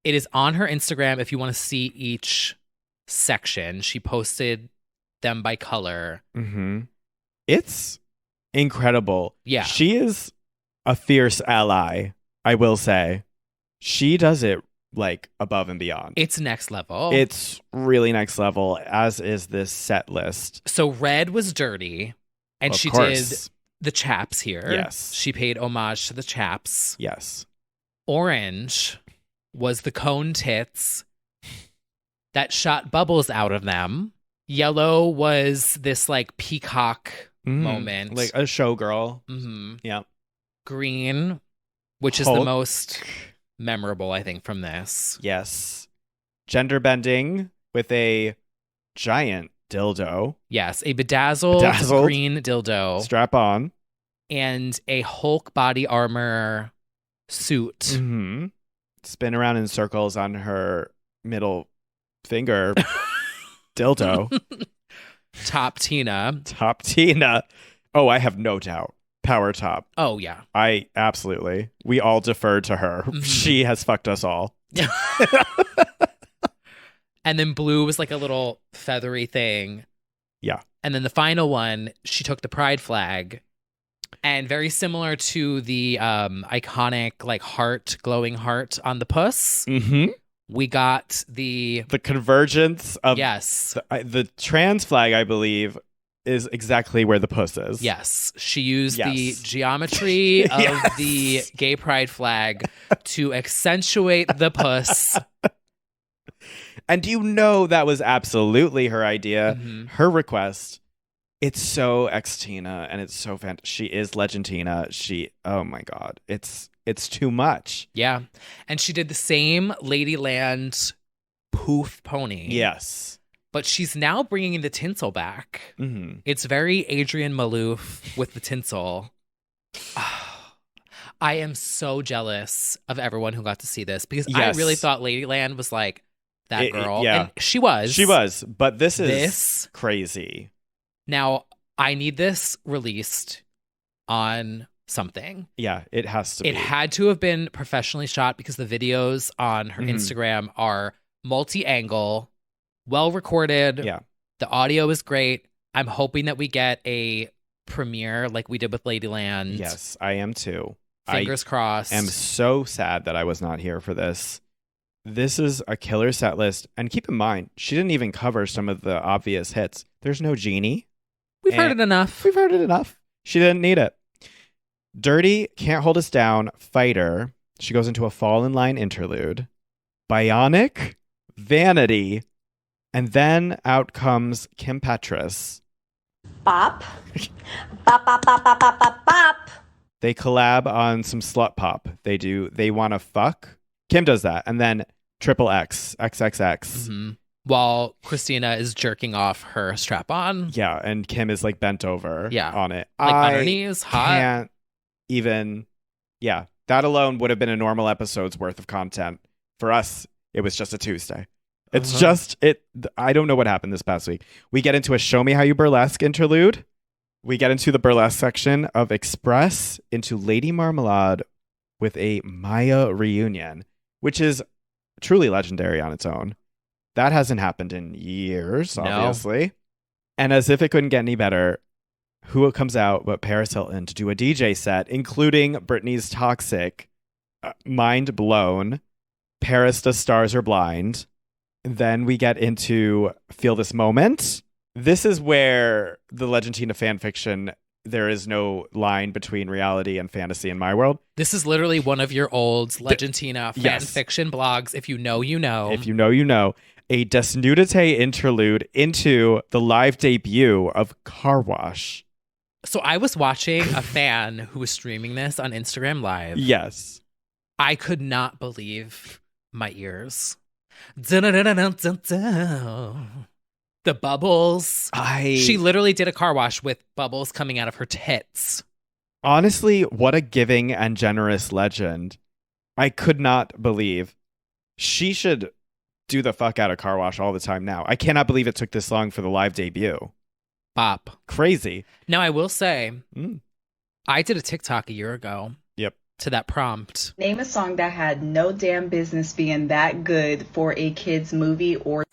It is on her Instagram if you want to see each section. She posted them by color. Mm-hmm. It's incredible. Yeah. She is a fierce ally, I will say. She does it like above and beyond. It's next level. It's really next level, as is this set list. So red was dirty, and Of she course. did the chaps here. Yes. She paid homage to the chaps. Yes. Orange was the cone tits that shot bubbles out of them. Yellow was this like peacock moment. Like a showgirl. hmm Yeah. Green, which is the Hulk. most memorable, I think, from this. Yes. Gender bending with a giant dildo. Yes, a bedazzled, Bedazzled. green dildo Strap on. and a Hulk body armor suit. Mm-hmm. Spin around in circles on her middle finger dildo. Top Tina. Top Tina. Oh, I have no doubt. Power top. Oh, yeah. I absolutely. We all defer to her. Mhm. She has fucked us all. And then blue was like a little feathery thing. Yeah. And then the final one, she took the pride flag. And very similar to the iconic like glowing heart on the puss, Mm-hmm. we got the The convergence of yes. the trans flag, I believe, is exactly where the puss is. Yes, she used the Yes. geometry of Yes. the gay pride flag to accentuate the puss. And you know that was absolutely her idea, Mhm. her request. It's so Xtina and it's so fantastic. She is Legendtina. Oh my God. It's too much. Yeah. And she did the same Ladyland poof pony. Yes. But she's now bringing the tinsel back. Mm-hmm. It's very Adrienne Maloof with the tinsel. I am so jealous of everyone who got to see this because Yes. I really thought Ladyland was like that girl. yeah. And she was. She was, but this is This- crazy. Now, I need this released on something. Yeah, it has to be. It had to have been professionally shot because the videos on her Mhm. Instagram are multi-angle, well recorded. Yeah. The audio is great. I'm hoping that we get a premiere like we did with Ladyland. Yes, I am too. Fingers crossed. I am so sad that I was not here for this. This is a killer set list. And keep in mind, she didn't even cover some of the obvious hits. There's no Genie. We've heard it enough. We've heard it enough. She didn't need it. Dirty, Can't Hold Us Down, Fighter. She goes into a fall in line interlude. Bionic, Vanity, and then out comes Kim Petras. Bop. Bop, bop, bop, bop, bop, bop, bop. They collab on some slut pop. They want to fuck. Kim does that. And then Triple X, XXX. Mhm. While Christina is jerking off her strap on. Yeah, and Kim is like bent over Yeah. on it. Like on her I knees, hot. can't even. Yeah, that alone would have been a normal episode's worth of content. For us, it was just a Tuesday. It's Uh-huh. just it. I don't know what happened this past week. We get into a Show Me How You Burlesque interlude. We get into the burlesque section of Express, into Lady Marmalade with a Maya reunion, which is truly legendary on its own. That hasn't happened in years, No. obviously. And as if it couldn't get any better, who comes out but Paris Hilton to do a DJ set, including Britney's Toxic, Mind Blown, Paris the Stars Are Blind. Then we get into Feel This Moment. This is where the Legendtina fan fiction, there is no line between reality and fantasy in my world. This is literally one of your old Legendtina fan yes. fiction blogs. If you know, you know. If you know, you know. A desnudite interlude into the live debut of Car Wash. So I was watching a fan who was streaming this on Instagram Live. Yes. I could not believe my ears. The bubbles. She literally did a car wash with bubbles coming out of her tits. Honestly, what a giving and generous legend. I could not believe. She should do the fuck out of Car Wash all the time now. I cannot believe it took this long for the live debut. Bop. Crazy. Now, I will say, I did a TikTok a year ago. Yep. To that prompt. Name a song that had no damn business being that good for a kid's movie or...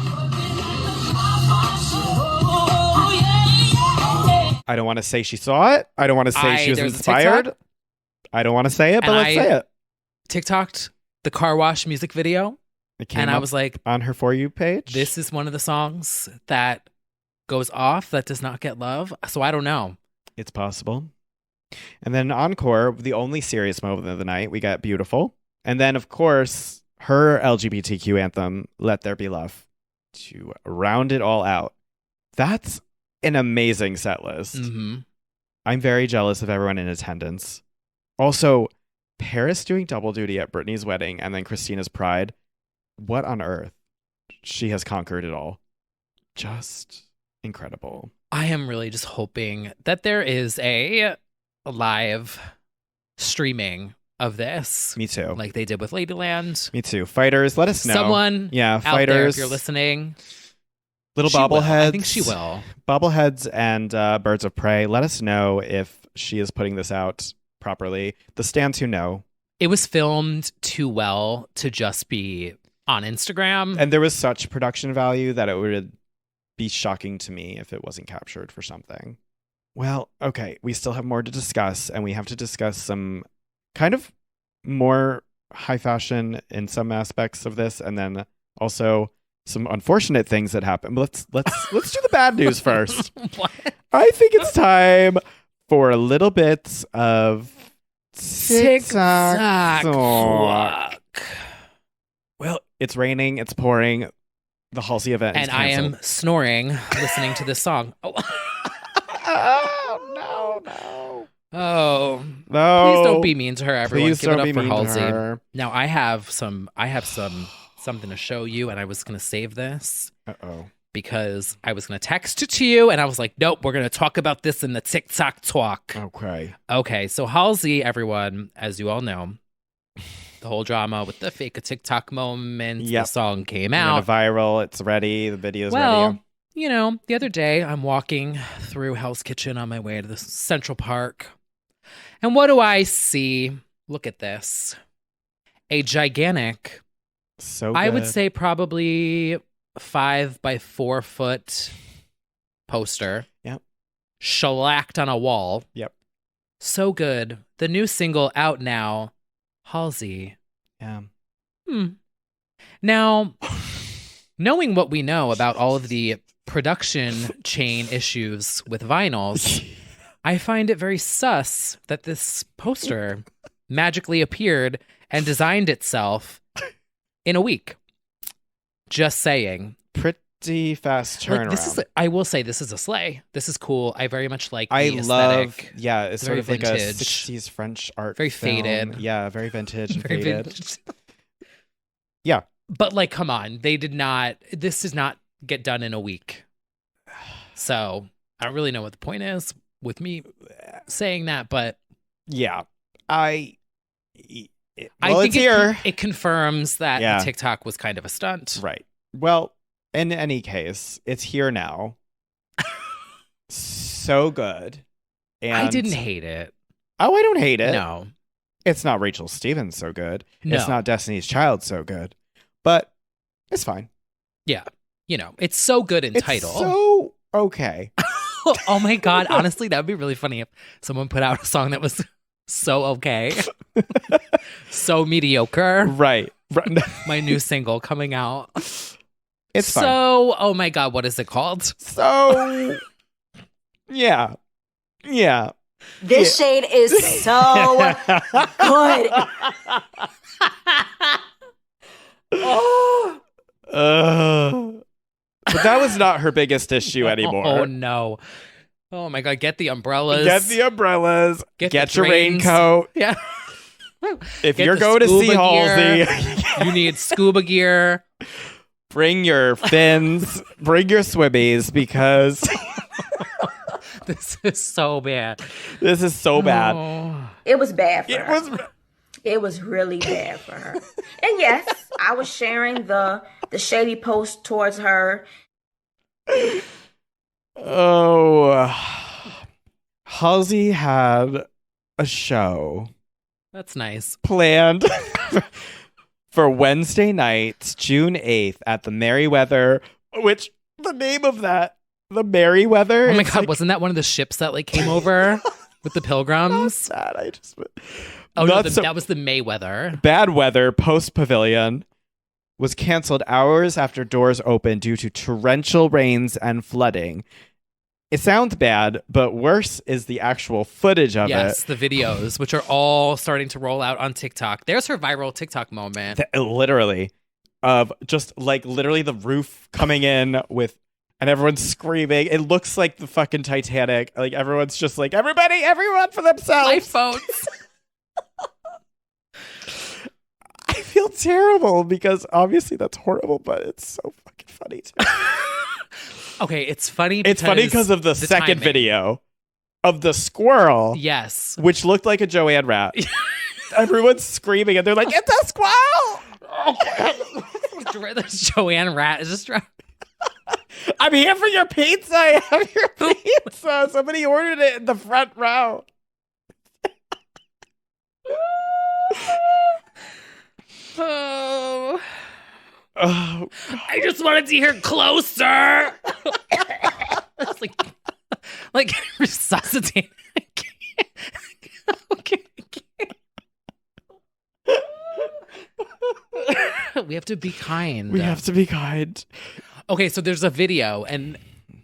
I don't want to say she saw it. I don't want to say she was inspired. I don't want to say it, but let's say it. TikToked the Car Wash music video. It came and I up was like, on her For You page. This is one of the songs that goes off that does not get love. So I don't know. It's possible. And then encore, the only serious moment of the night, we got Beautiful. And then, of course, her LGBTQ anthem, Let There Be Love, to round it all out. That's an amazing set list. Mm-hmm. I'm very jealous of everyone in attendance. Also, Paris doing double duty at Britney's wedding and then Christina's Pride. What on earth? She has conquered it all. Just incredible. I am really just hoping that there is a live streaming of this. Me too. Like they did with Ladyland. Me too. Fighters, let us know. Someone out fighters, there, if you're listening. Little she bobbleheads. Will. I think she will. Bobbleheads and Birds of Prey. Let us know if she is putting this out properly. The stands who know. It was filmed too well to just be on Instagram. And there was such production value that it would be shocking to me if it wasn't captured for something. Well, okay, we still have more to discuss, and we have to discuss some kind of more high fashion in some aspects of this, and then also some unfortunate things that happen. Let's do the bad news first. What? I think it's time for a little bit of TikTok talk. Well, it's raining, it's pouring. The Halsey event is and I canceled. am snoring listening to this song. Oh. Oh, no. Oh. No. Please don't be mean to her, everyone. Please Give it don't up be for mean to Halsey. her. Now I have something to show you, and I was gonna save this. Uh-oh. Because I was gonna text it to you, and I was like, nope, we're gonna talk about this in the TikTok talk. Okay, so Halsey, everyone, as you all know, the whole drama with the fake a TikTok moment. Yep. The song came It out. went viral. It's ready. The video's Well, ready. you know, the other day I'm walking through Hell's Kitchen on my way to the Central Park. And what do I see? Look at this. A gigantic, So I would good. say probably 5 by 4 foot poster. Yep. Shellacked on a wall. Yep. So good. The new single out now, Halsey. Yeah. Now, knowing what we know about all of the production chain issues with vinyls, I find it very sus that this poster magically appeared and designed itself in a week. Just saying. Pretty fast turnaround. Like, I will say this is a sleigh. This is cool. I very much like the I aesthetic. love, it's very sort of like a vintage. 60s French art Very film. faded. Yeah, very vintage and Very faded. vintage. Yeah. But like, come on. This does not get done in a week. So I don't really know what the point is with me saying that, but yeah, I think it's here. It confirms that Yeah. the TikTok was kind of a stunt. Right. Well, in any case, it's here now. So good. And I didn't hate it. Oh, I don't hate it. No. It's not Rachel Stevens so good. No. It's not Destiny's Child so good. But it's fine. Yeah. you know, it's so good in It's title. so okay. Oh my God. Honestly, that would be really funny if someone put out a song that was so okay. So mediocre. Right. My new single coming out. It's fine. So, oh my God, what is it called? So, yeah. Yeah. This shade is so good. But that was not her biggest issue anymore. Oh no. Oh my God, get the umbrellas. Get the umbrellas. Get the your drains. raincoat. Yeah. If Get you're the going to see scuba gear. Halsey, You need scuba gear. bring your fins, bring your swimmies, because This is so bad. this is so bad. Oh. It was bad for It her. was. It was really bad for her. And yes, I was sharing the shady post towards her. Oh, Halsey had a show That's nice. planned for Wednesday night, June 8th at the Merriweather, which the name of that, the Merriweather. Oh my it's God, like- wasn't that one of the ships that like came over with the pilgrims? That I just. Oh no, Not so- that was the Mayweather. Bad Weather Post Pavilion was canceled hours after doors opened due to torrential rains and flooding. It sounds bad, but worse is the actual footage of Yes, it. the videos, which are all starting to roll out on TikTok. There's her viral TikTok moment. Literally, of just like literally the roof coming in with, and everyone's screaming. It looks like the fucking Titanic. Like everyone's just like, everyone for themselves. iPhones. I feel terrible because obviously that's horrible, but it's so fucking funny to me. Okay, it's funny. It's funny because of the second timing. video of the squirrel, Yes. which looked like a Joanne rat. Everyone's screaming and they're like, "It's a squirrel!" The Joanne Rat is just I'm here for your pizza. I have your pizza. Somebody ordered it in the front row. Oh, Oh, I just wanted to hear closer. It's like resuscitating. Okay. We have to be kind. we have to be kind. Okay, so there's a video and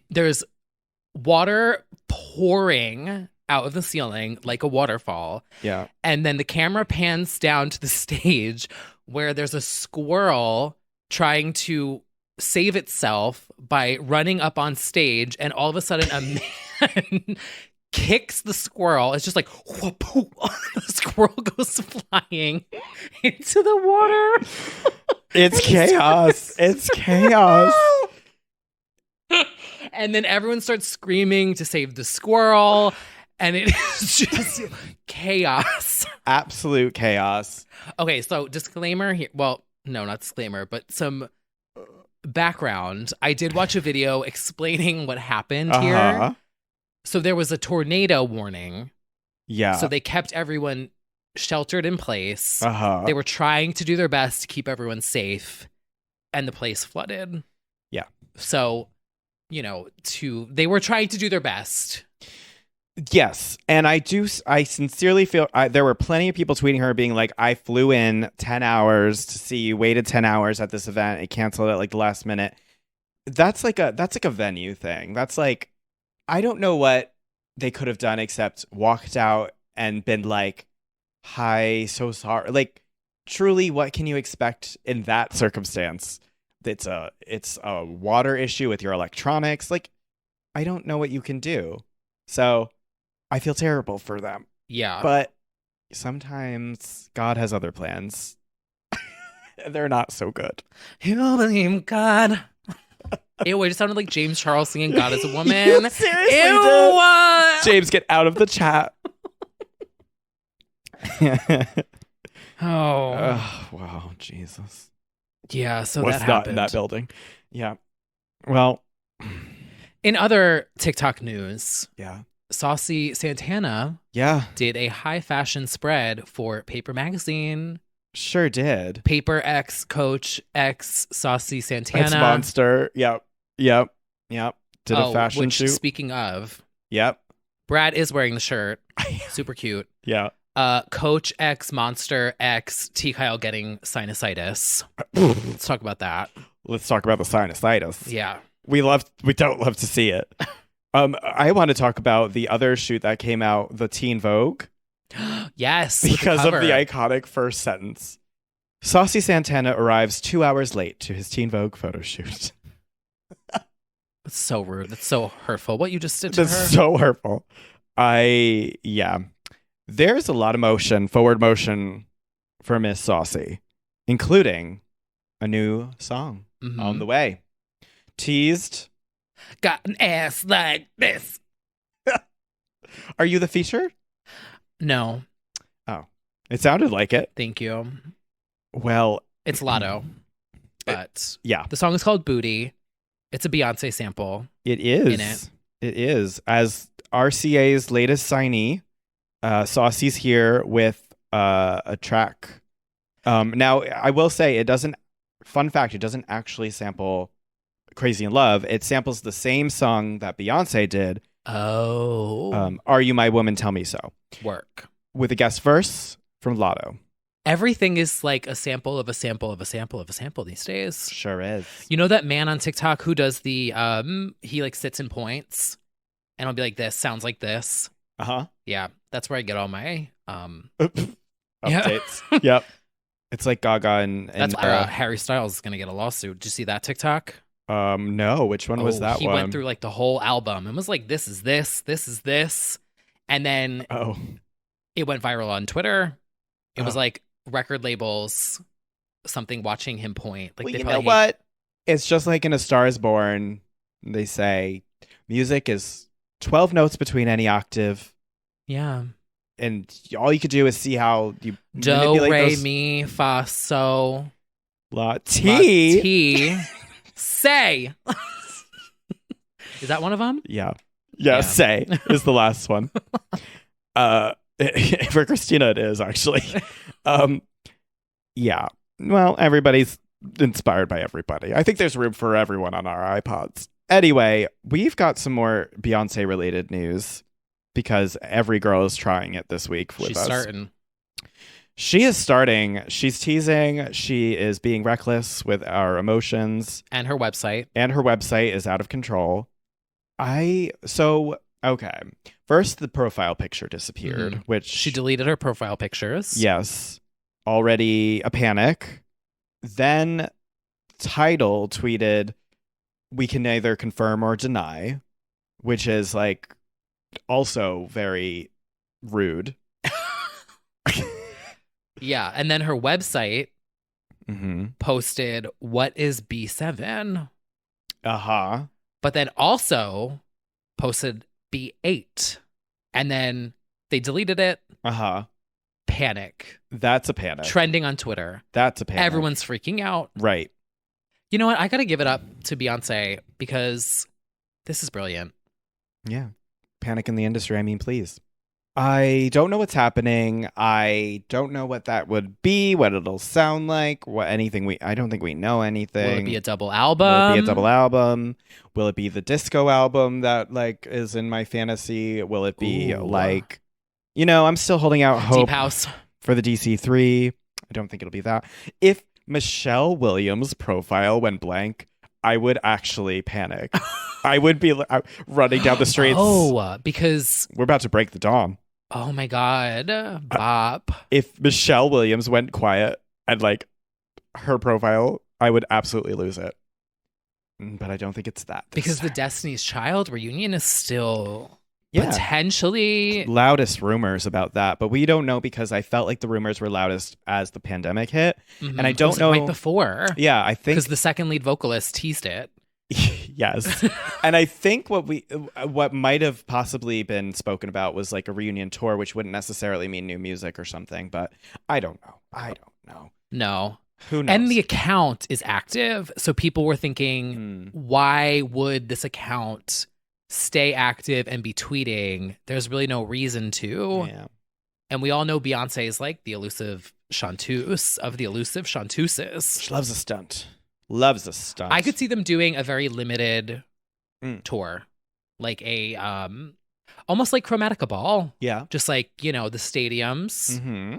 there's water pouring out of the ceiling like a waterfall. Yeah. And then the camera pans down to the stage where there's a squirrel trying to save itself by running up on stage. And all of a sudden, a man kicks the squirrel. It's just like, whoop, whoop. The squirrel goes flying into the water. It's chaos. It's chaos. And then everyone starts screaming to save the squirrel. And it is just chaos. Absolute chaos. Okay, so disclaimer here. Well, no, not disclaimer, but some background. I did watch a video explaining what happened here. Uh-huh. So there was a tornado warning. Yeah. So they kept everyone sheltered in place. Uh-huh. They were trying to do their best to keep everyone safe, and the place flooded. Yeah. So, you know, they were trying to do their best. Yes, and I sincerely feel there were plenty of people tweeting her being like, I flew in 10 hours to see you, waited 10 hours at this event, it canceled at like the last minute. That's like a venue thing. That's like, I don't know what they could have done except walked out and been like, hi, so sorry. Like, truly, what can you expect in that circumstance? It's a water issue with your electronics. Like, I don't know what you can do. So I feel terrible for them. Yeah. But sometimes God has other plans. They're not so good. You believe God. Ew, it just sounded like James Charles singing God is a Woman. You seriously Ew. did. James, get out of the chat. Oh. Oh, wow, Jesus. Yeah, so What's that not happened. in that building? Yeah. Well, In other TikTok news, yeah. Saucy Santana Yeah. did a high fashion spread for Paper Magazine. Sure did. Paper X Coach X Saucy Santana. It's Monster. Yep. Did a fashion which, shoot. Speaking of, Yep. Brad is wearing the shirt. Super cute. Yeah. Coach X Monster X T Kyle getting sinusitis. Let's talk about that. Let's talk about the sinusitis. Yeah. We don't love to see it. I want to talk about the other shoot that came out, the Teen Vogue. Yes. Because of the iconic first sentence. Saucy Santana arrives 2 hours late to his Teen Vogue photo shoot. That's so rude. That's so hurtful. What you just did to her. That's so hurtful. There's a lot of motion, forward motion for Miss Saucy, including a new song on the way. Teased. Got an ass like this. Are you the feature? No. Oh, it sounded like it. Thank you. Well, It's Lotto. But yeah, the song is called Booty. It's a Beyonce sample. It is. In it. It is. As RCA's latest signee, Saucy's here with a track. Now, I will say fun fact, it doesn't actually sample Crazy in Love. It samples the same song that Beyonce did. Oh. Are You My Woman, Tell Me So. Work. With a guest verse from Lotto. Everything is like a sample of a sample of a sample of a sample these days. Sure is. You know that man on TikTok who does the he like sits in points and I'll be like, this sounds like this. Uh-huh. Yeah. That's where I get all my updates. Yep. It's like Gaga and that's why Harry Styles is gonna get a lawsuit. Did you see that TikTok? No, which one was that he one? He went through like the whole album and was like, this is this, this is this. And then it went viral on Twitter. It was like record labels, something watching him point. Like, well, you know what? It's just like in A Star Is Born. They say music is 12 notes between any octave. Yeah. And all you could do is see how you do, re, mi, fa, so, la, ti. Say. Is that one of them? Yeah. Say is the last one. For Christina, it is actually. Yeah. Well, everybody's inspired by everybody. I think there's room for everyone on our iPods. Anyway, we've got some more Beyonce related news because every girl is trying it this week with us. She's starting. She is starting. She's teasing. She is being reckless with our emotions. And her website. And her website is out of control. Okay. First, the profile picture disappeared, which... She deleted her profile pictures. Yes. Already a panic. Then Tidal tweeted, we can neither confirm or deny, which is like also very rude. Yeah. And then her website posted, what is B7? Uh-huh. But then also posted B8. And then they deleted it. Uh-huh. Panic. That's a panic. Trending on Twitter. That's a panic. Everyone's freaking out. Right. You know what? I got to give it up to Beyonce because this is brilliant. Yeah. Panic in the industry. I mean, please. I don't know what's happening. I don't know what that would be, what it'll sound like, I don't think we know anything. Will it be a double album? Will it be a double album? Will it be the disco album that like is in my fantasy? Will it be like, I'm still holding out hope Deep House for the DC3. I don't think it'll be that. If Michelle Williams' profile went blank, I would actually panic. I would be running down the streets. Because we're about to break the dawn. Oh my God. Bop. If Michelle Williams went quiet and like her profile, I would absolutely lose it. But I don't think it's that. Because the Destiny's Child reunion is still potentially loudest rumors about that, but we don't know because I felt like the rumors were loudest as the pandemic hit, and I don't know right before. Yeah, I think because the second lead vocalist teased it. Yes, and I think what might have possibly been spoken about was like a reunion tour, which wouldn't necessarily mean new music or something. But I don't know. No. Who knows? And the account is active, so people were thinking, why would this account stay active and be tweeting? There's really no reason to. Yeah. And we all know Beyonce is like the elusive chanteuse of the elusive chanteuses. She loves a stunt. Loves a stunt. I could see them doing a very limited tour. Like a almost like Chromatica Ball. Yeah. Just like, the stadiums. Mm-hmm.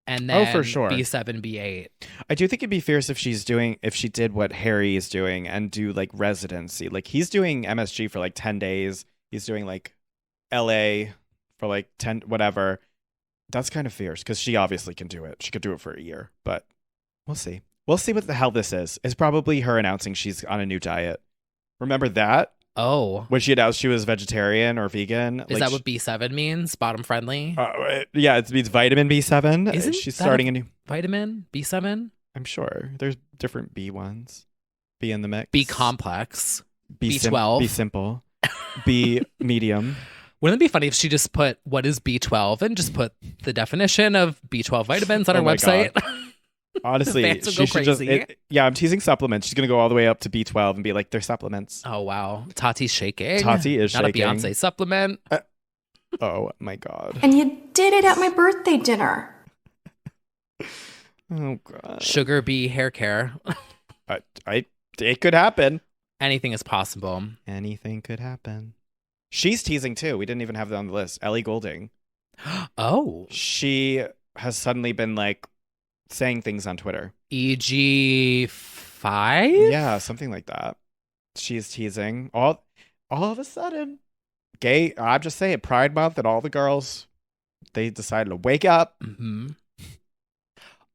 And then for sure. B7, B8. I do think it'd be fierce if she did what Harry is doing and do like residency. Like he's doing MSG for like 10 days. He's doing like LA for like 10, whatever. That's kind of fierce because she obviously can do it. She could do it for a year, but we'll see. We'll see what the hell this is. It's probably her announcing she's on a new diet. Remember that? Oh. When she announced she was vegetarian or vegan. Is that what B7 means? Bottom friendly? Yeah, it means vitamin B7. Isn't She's that starting a new... Vitamin B7? I'm sure. There's different B ones. B in the mix. B complex. B B12. B simple. B medium. Wouldn't it be funny if she just put what is B12 and just put the definition of B12 vitamins on her website? Honestly, Fans will she go should just. crazy. I'm teasing supplements. She's gonna go all the way up to B12 and be like, "They're supplements." Oh wow, Tati's shaking. Tati is not shaking. a Beyonce supplement. Oh my god. And you did it at my birthday dinner. Oh god. Sugar bee hair care. It could happen. Anything is possible. Anything could happen. She's teasing too. We didn't even have that on the list. Ellie Goulding. Oh. She has suddenly been like saying things on Twitter. EG5? Yeah, something like that. She's teasing. All of a sudden, gay, I'm just saying, Pride Month and all the girls, they decided to wake up. Mm-hmm.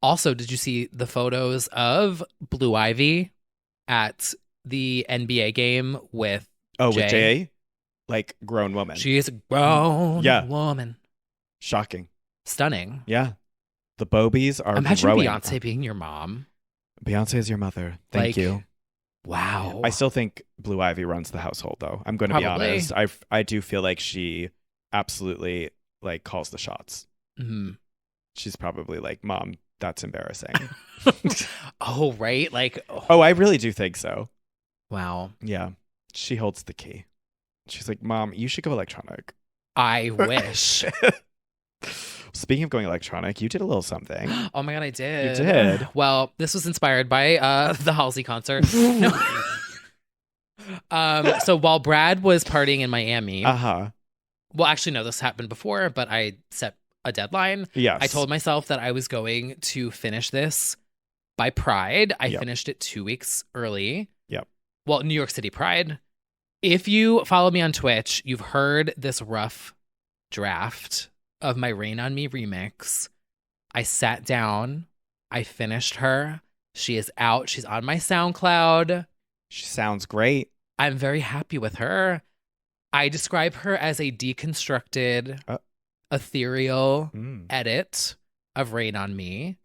Also, did you see the photos of Blue Ivy at the NBA game with Jay? With Jay? Like, grown woman. She is a grown woman. Shocking. Stunning. Yeah. The Bobies are Imagine growing. Beyonce being your mom. Beyonce is your mother. Thank you. Wow. I still think Blue Ivy runs the household, though. I'm going to be honest. I do feel like she absolutely like calls the shots. Mm-hmm. She's probably like, Mom, that's embarrassing. Oh, right? Like, oh, I really do think so. Wow. Yeah. She holds the key. She's like, Mom, you should go electronic. I wish. Speaking of going electronic, you did a little something. Oh my God, I did. You did. Well, this was inspired by the Halsey concert. No. So while Brad was partying in Miami, well, actually, no, this happened before, but I set a deadline. Yes. I told myself that I was going to finish this by Pride. I finished it 2 weeks early. Yep. Well, New York City Pride. If you follow me on Twitch, you've heard this rough draft of my Rain on Me remix. I sat down. I finished her. She is out. She's on my SoundCloud. She sounds great. I'm very happy with her. I describe her as a deconstructed, ethereal edit of Rain on Me,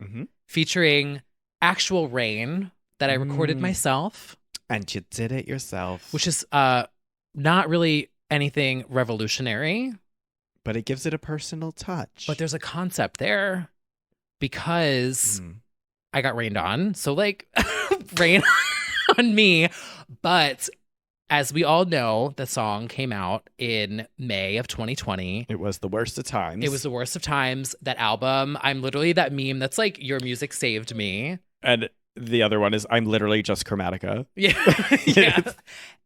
featuring actual rain that I recorded myself. And you did it yourself. Which is not really anything revolutionary. But it gives it a personal touch. But there's a concept there because I got rained on. So, like, rain on me. But as we all know, the song came out in May of 2020. It was the worst of times. It was the worst of times. That album, I'm literally that meme that's like, your music saved me. And the other one is, I'm literally just Chromatica. Yeah. Yeah.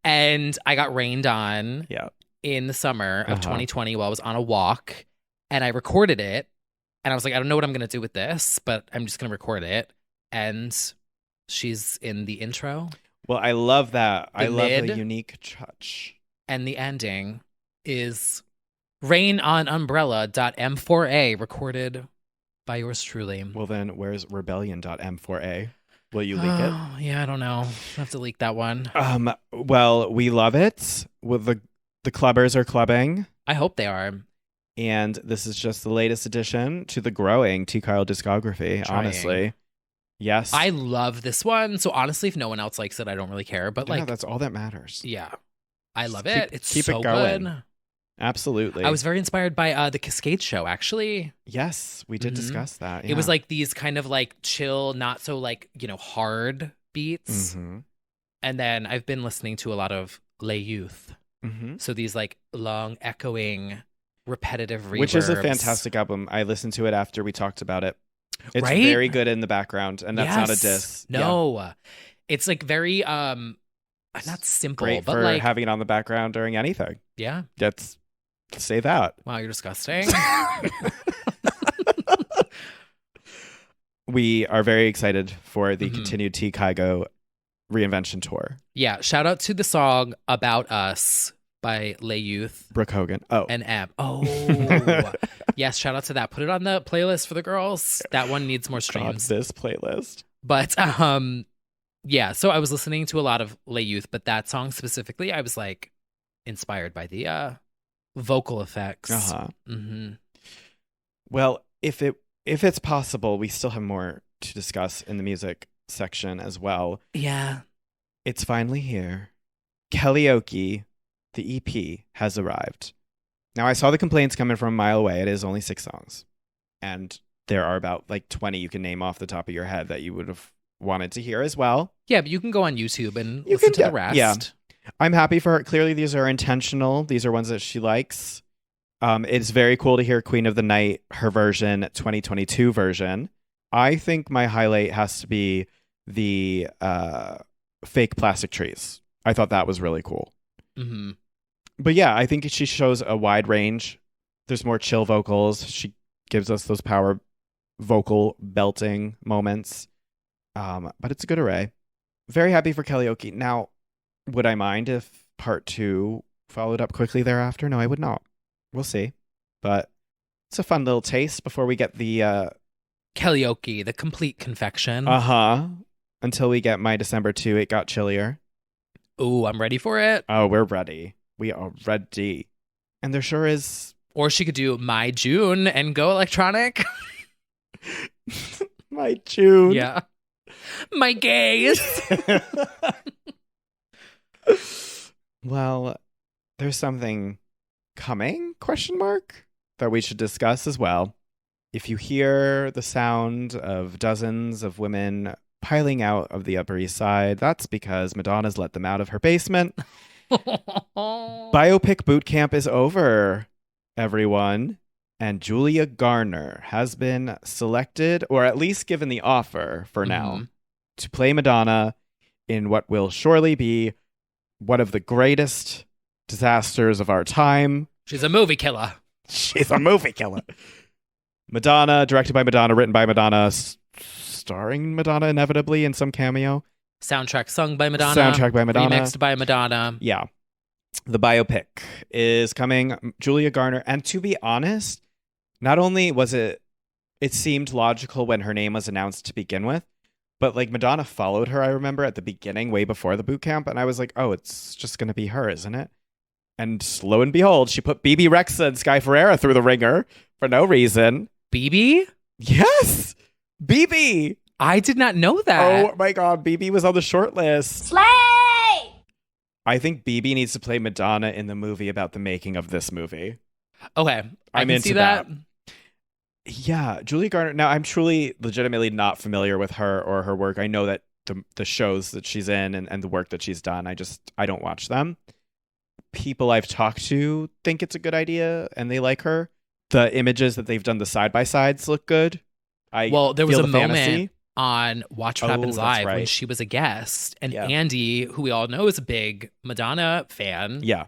And I got rained on. Yeah. In the summer of 2020 while I was on a walk, and I recorded it, and I was like, I don't know what I'm going to do with this, but I'm just going to record it. And she's in the intro. Well, I love that. I love mid, the unique touch. And the ending is Rain on Umbrella.m4a, recorded by yours truly. Well, then where's Rebellion.m4a? Will you leak it? Yeah, I don't know. I have to leak that one. Well, we love it. With the clubbers are clubbing. I hope they are. And this is just the latest addition to the growing T. Kyle discography, honestly. Yes. I love this one. So honestly, if no one else likes it, I don't really care. But like, that's all that matters. Yeah. I love it. It's keep so it going. good. Absolutely. I was very inspired by the Cascade show, actually. Yes, we did discuss that. Yeah. It was like these kind of like chill, not so like, hard beats. And then I've been listening to a lot of Les Youth. So these like long echoing repetitive reverbs. Which is a fantastic album. I listened to it after we talked about it It's Right? very good in the background, and that's not a diss. No. It's like very not simple, Great but for like having it on the background during anything. yeah. Let's say that. Wow, you're disgusting. We are very excited for the Mhm. continued T. Kygo reinvention tour. Yeah, shout out to the song About Us by Lay Youth Brooke Hogan. Oh. and Ab. Oh. Yes, shout out to that. Put it on the playlist for the girls. That one needs more God, streams. this playlist. But yeah, so I was listening to a lot of Lay Youth, but that song specifically, I was like inspired by the vocal effects. Uh-huh. Mm-hmm. Well, if it's possible, we still have more to discuss in the music section as well. Yeah. It's finally here. Karaoke, the EP, has arrived. Now, I saw the complaints coming from a mile away. It is only 6 songs. And there are about like 20 you can name off the top of your head that you would have wanted to hear as well. Yeah, but you can go on YouTube and You listen can- to the rest. yeah. I'm happy for her. Clearly, these are intentional. These are ones that she likes. It's very cool to hear Queen of the Night, her version, 2022 version. I think my highlight has to be the fake plastic trees. I thought that was really cool. Mm-hmm. But yeah, I think she shows a wide range. There's more chill vocals. She gives us those power vocal belting moments. But it's a good array. Very happy for karaoke. Now, would I mind if part 2 followed up quickly thereafter? No, I would not. We'll see. But it's a fun little taste before we get the Karaoke, the complete confection. Until we get My December 2, It Got Chillier. Ooh, I'm ready for it. Oh, we're ready. We are ready. And there sure is. Or she could do My June and go electronic. My June. Yeah. My gays. Well, there's something coming, question mark, that we should discuss as well. If you hear the sound of dozens of women piling out of the Upper East Side, that's because Madonna's let them out of her basement. Biopic boot camp is over, everyone. And Julia Garner has been selected, or at least given the offer for now, to play Madonna in what will surely be one of the greatest disasters of our time. She's a movie killer. She's a movie killer. Madonna, directed by Madonna, written by Madonna, starring Madonna inevitably in some cameo. Soundtrack sung by Madonna. Soundtrack by Madonna. Remixed by Madonna. Yeah. The biopic is coming. Julia Garner. And to be honest, not only was it seemed logical when her name was announced to begin with, but like Madonna followed her, I remember, at the beginning, way before the boot camp. And I was like, oh, it's just going to be her, isn't it? And lo and behold, she put BB Rexa and Sky Ferreira through the ringer for no reason. BB? Yes! BB! I did not know that. Oh my god, BB was on the short list. Slay! I think BB needs to play Madonna in the movie about the making of this movie. Okay. I I'm can into see that. Yeah, Julia Garner. Now, I'm truly, legitimately not familiar with her or her work. I know that the shows that she's in and the work that she's done, I don't watch them. People I've talked to think it's a good idea and they like her. The images that they've done, the side-by-sides look good. Well, there was feel a the moment fantasy. on Watch What Oh, Happens that's Live when right. she was a guest, and Yeah. Andy, who we all know is a big Madonna fan, Yeah,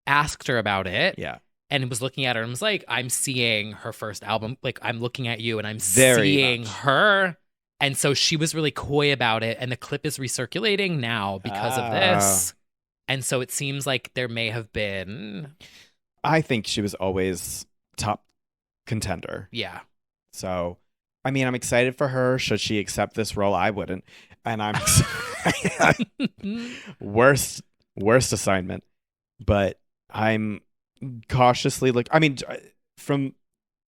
asked her about it. yeah. And was looking at her and was like, I'm seeing her first album. Like, I'm looking at you and I'm Very seeing much. her. And so she was really coy about it. And the clip is recirculating now because of this. And so it seems like there may have been. I think she was always top contender. Yeah. So, I mean, I'm excited for her. Should she accept this role? I wouldn't. And I'm worst assignment. But I'm cautiously from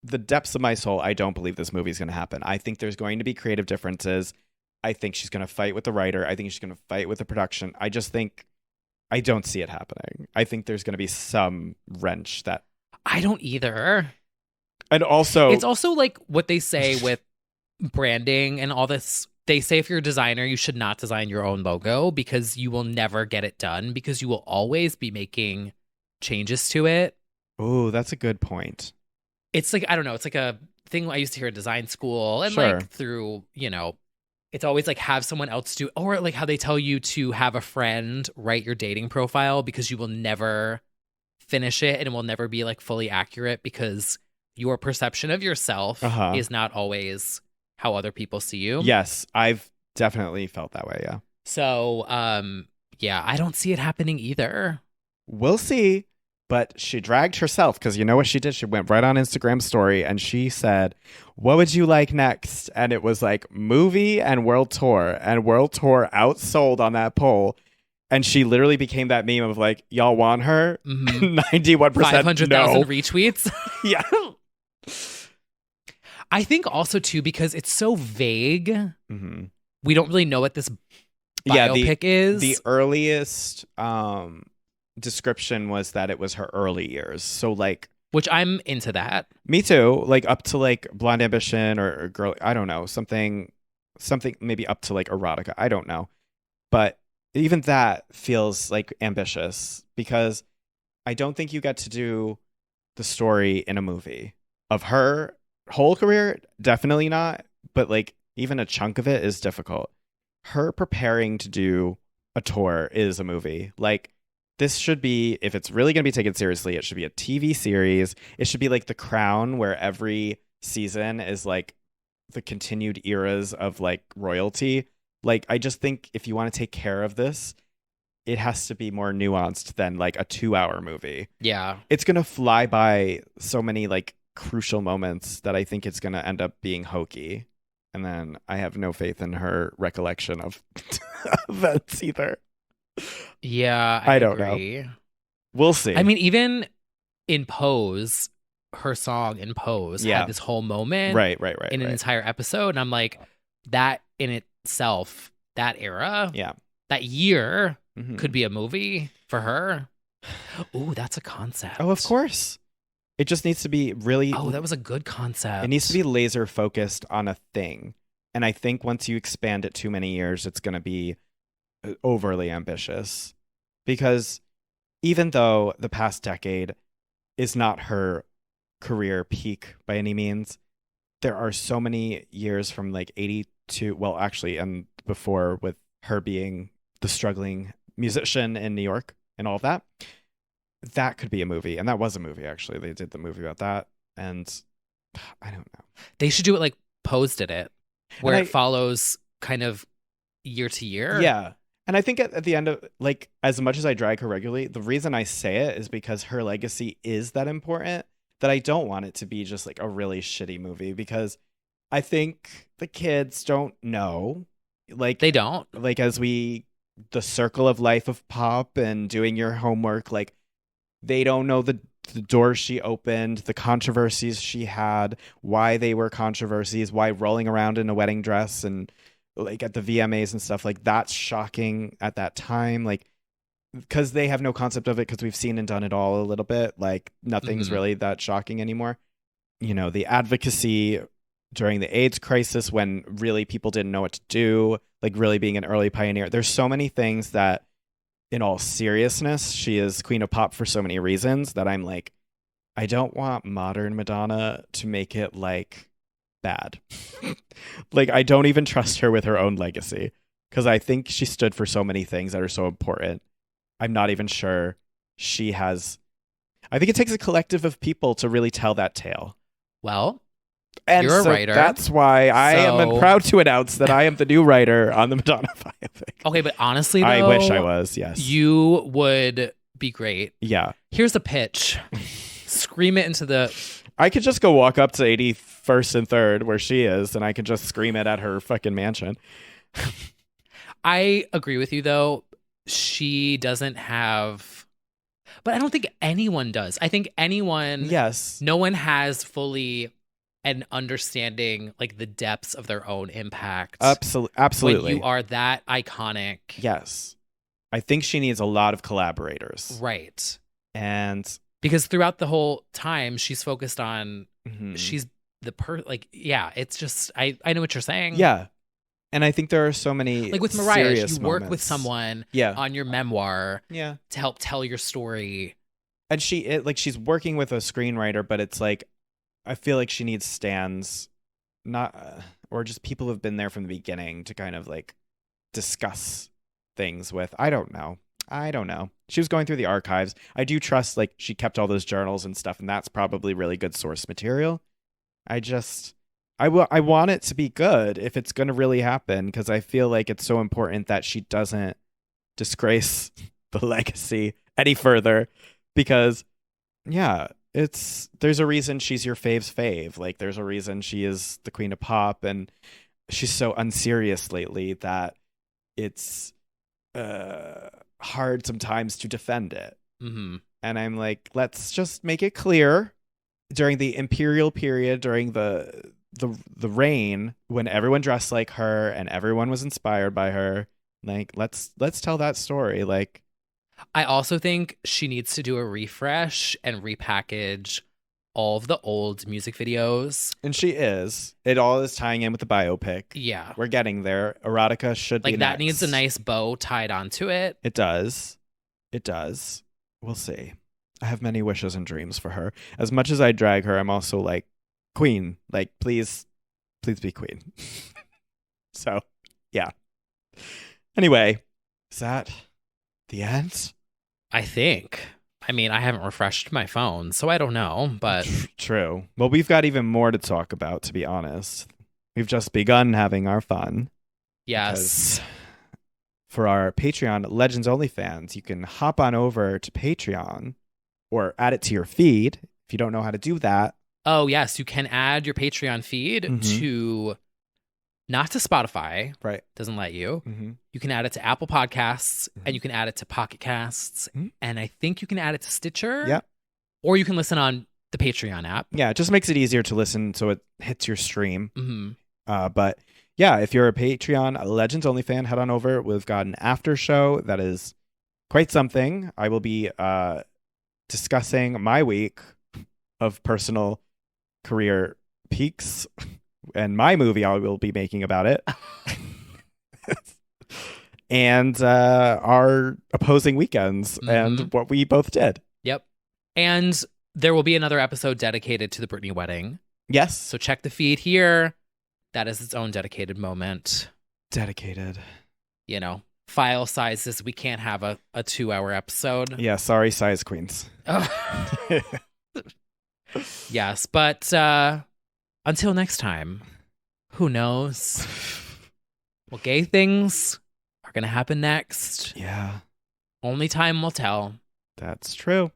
the depths of my soul, I don't believe this movie is going to happen. I think there's going to be creative differences. I think she's going to fight with the writer. I think she's going to fight with the production. I just think I don't see it happening. I think there's going to be some wrench that. I don't either. And also, It's also like what they say with branding and all this. They say if you're a designer, you should not design your own logo because you will never get it done because you will always be making changes to it. oh, that's a good point. It's like, I don't know, it's like a thing I used to hear at design school and Sure. like through, you know, it's always like have someone else do, or like how they tell you to have a friend write your dating profile because you will never finish it and it will never be like fully accurate because your perception of yourself is not always how other people see you. Yes, I've definitely felt that way, yeah. So, yeah, I don't see it happening either. We'll see. But she dragged herself because you know what she did? She went right on Instagram story and she said, what would you like next? And it was like movie and world tour. And world tour outsold on that poll. And she literally became that meme of like, y'all want her? 91% 500,000 no. retweets. Yeah. I think also too, because it's so vague, we don't really know what this biopic is. The earliest description was that it was her early years. So like, which I'm into that. Me too. Like up to like Blonde Ambition or Girl, I don't know, something maybe up to like Erotica. I don't know. But even that feels like ambitious because I don't think you get to do the story in a movie of her whole career. Definitely not. But like even a chunk of it is difficult. Her preparing to do a tour is a movie. Like, this should be, if it's really going to be taken seriously, it should be a TV series. It should be like The Crown, where every season is like the continued eras of like royalty. Like, I just think if you want to take care of this, it has to be more nuanced than like a 2-hour movie. Yeah. It's going to fly by so many like crucial moments that I think it's going to end up being hokey. And then I have no faith in her recollection of events either. Yeah, I don't agree. know. We'll see. I mean, even in Pose, her song in Pose had this whole moment right, in an entire episode. And I'm like, that in itself, that era, that year could be a movie for her. Ooh, that's a concept. Oh, of course. It just needs to be really... Oh, that was a good concept. It needs to be laser focused on a thing. And I think once you expand it too many years, it's going to be overly ambitious. Because even though the past decade is not her career peak by any means, there are so many years from like 82, well, actually, and before, with her being the struggling musician in New York and all of that. That could be a movie. And that was a movie, actually. They did the movie about that. And I don't know. They should do it like Pose did it, where it follows kind of year to year. Yeah. And I think at the end of, like, as much as I drag her regularly, the reason I say it is because her legacy is that important that I don't want it to be just like a really shitty movie, because I think the kids don't know. Like, they don't. Like, as the circle of life of pop and doing your homework, like, they don't know the doors she opened, the controversies she had, why they were controversies, why rolling around in a wedding dress and like at the VMAs and stuff, like that's shocking at that time, like because they have no concept of it, because we've seen and done it all a little bit, like nothing's really that shocking anymore. You know, the advocacy during the AIDS crisis when really people didn't know what to do, like really being an early pioneer. There's so many things that, in all seriousness, she is queen of pop for so many reasons that I'm like, I don't want modern Madonna to make it like bad. Like, I don't even trust her with her own legacy, because I think she stood for so many things that are so important. I'm not even sure she has. I think it takes a collective of people to really tell that tale. Well, and you're so a writer. That's why I am proud to announce that I am the new writer on the Madonna biopic. Okay, but honestly, though, I wish I was, yes. You would be great. Yeah. Here's a pitch. Scream it into the... I could just go walk up to 81st and 3rd where she is, and I could just scream it at her fucking mansion. I agree with you, though. She doesn't have... But I don't think anyone does. I think anyone... Yes. No one has fully an understanding, like, the depths of their own impact. Absolutely. When you are that iconic. Yes. I think she needs a lot of collaborators. Right. And... Because throughout the whole time, she's focused on... She's the yeah, it's just... I know what you're saying. Yeah. And I think there are so many like with Mariah, you work moments with someone on your memoir to help tell your story. And she's working with a screenwriter, but it's like I feel like she needs stands, not or just people who've been there from the beginning to kind of like discuss things with. I don't know. She was going through the archives. I do trust like she kept all those journals and stuff, and that's probably really good source material. I want it to be good if it's going to really happen, because I feel like it's so important that she doesn't disgrace the legacy any further, because there's a reason she's your fave's fave. Like there's a reason she is the queen of pop, and she's so unserious lately that it's hard sometimes to defend it. Mm-hmm. And I'm like, let's just make it clear during the imperial period, during the reign, when everyone dressed like her and everyone was inspired by her, like let's tell that story. Like, I also think she needs to do a refresh and repackage all of the old music videos. And she is. It all is tying in with the biopic. Yeah. We're getting there. Erotica should be like that next. needs a nice bow tied onto it. It does. We'll see. I have many wishes and dreams for her. As much as I drag her, I'm also like, queen. Like, please be queen. So, yeah. Anyway, is that the end? I think. I mean, I haven't refreshed my phone, so I don't know, but... True. Well, we've got even more to talk about, to be honest. We've just begun having our fun. Yes. For our Patreon Legends Only fans, you can hop on over to Patreon or add it to your feed if you don't know how to do that. Oh, yes. You can add your Patreon feed to... Not to Spotify. Right. Doesn't let you. Mm-hmm. You can add it to Apple Podcasts, and you can add it to Pocket Casts, and I think you can add it to Stitcher. Yeah. Or you can listen on the Patreon app. Yeah, it just makes it easier to listen so it hits your stream. Mm-hmm. But yeah, if you're a Patreon Legends Only fan, head on over. We've got an after show that is quite something. I will be discussing my week of personal career peaks and my movie I will be making about it. And our opposing weekends and what we both did. Yep. And there will be another episode dedicated to the Britney wedding. Yes. So check the feed here. That is its own dedicated moment. Dedicated. You know, file sizes. We can't have a 2-hour episode. Yeah, sorry, size queens. Yes, but until next time, who knows? What gay things are going to happen next? Yeah. Only time will tell. That's true.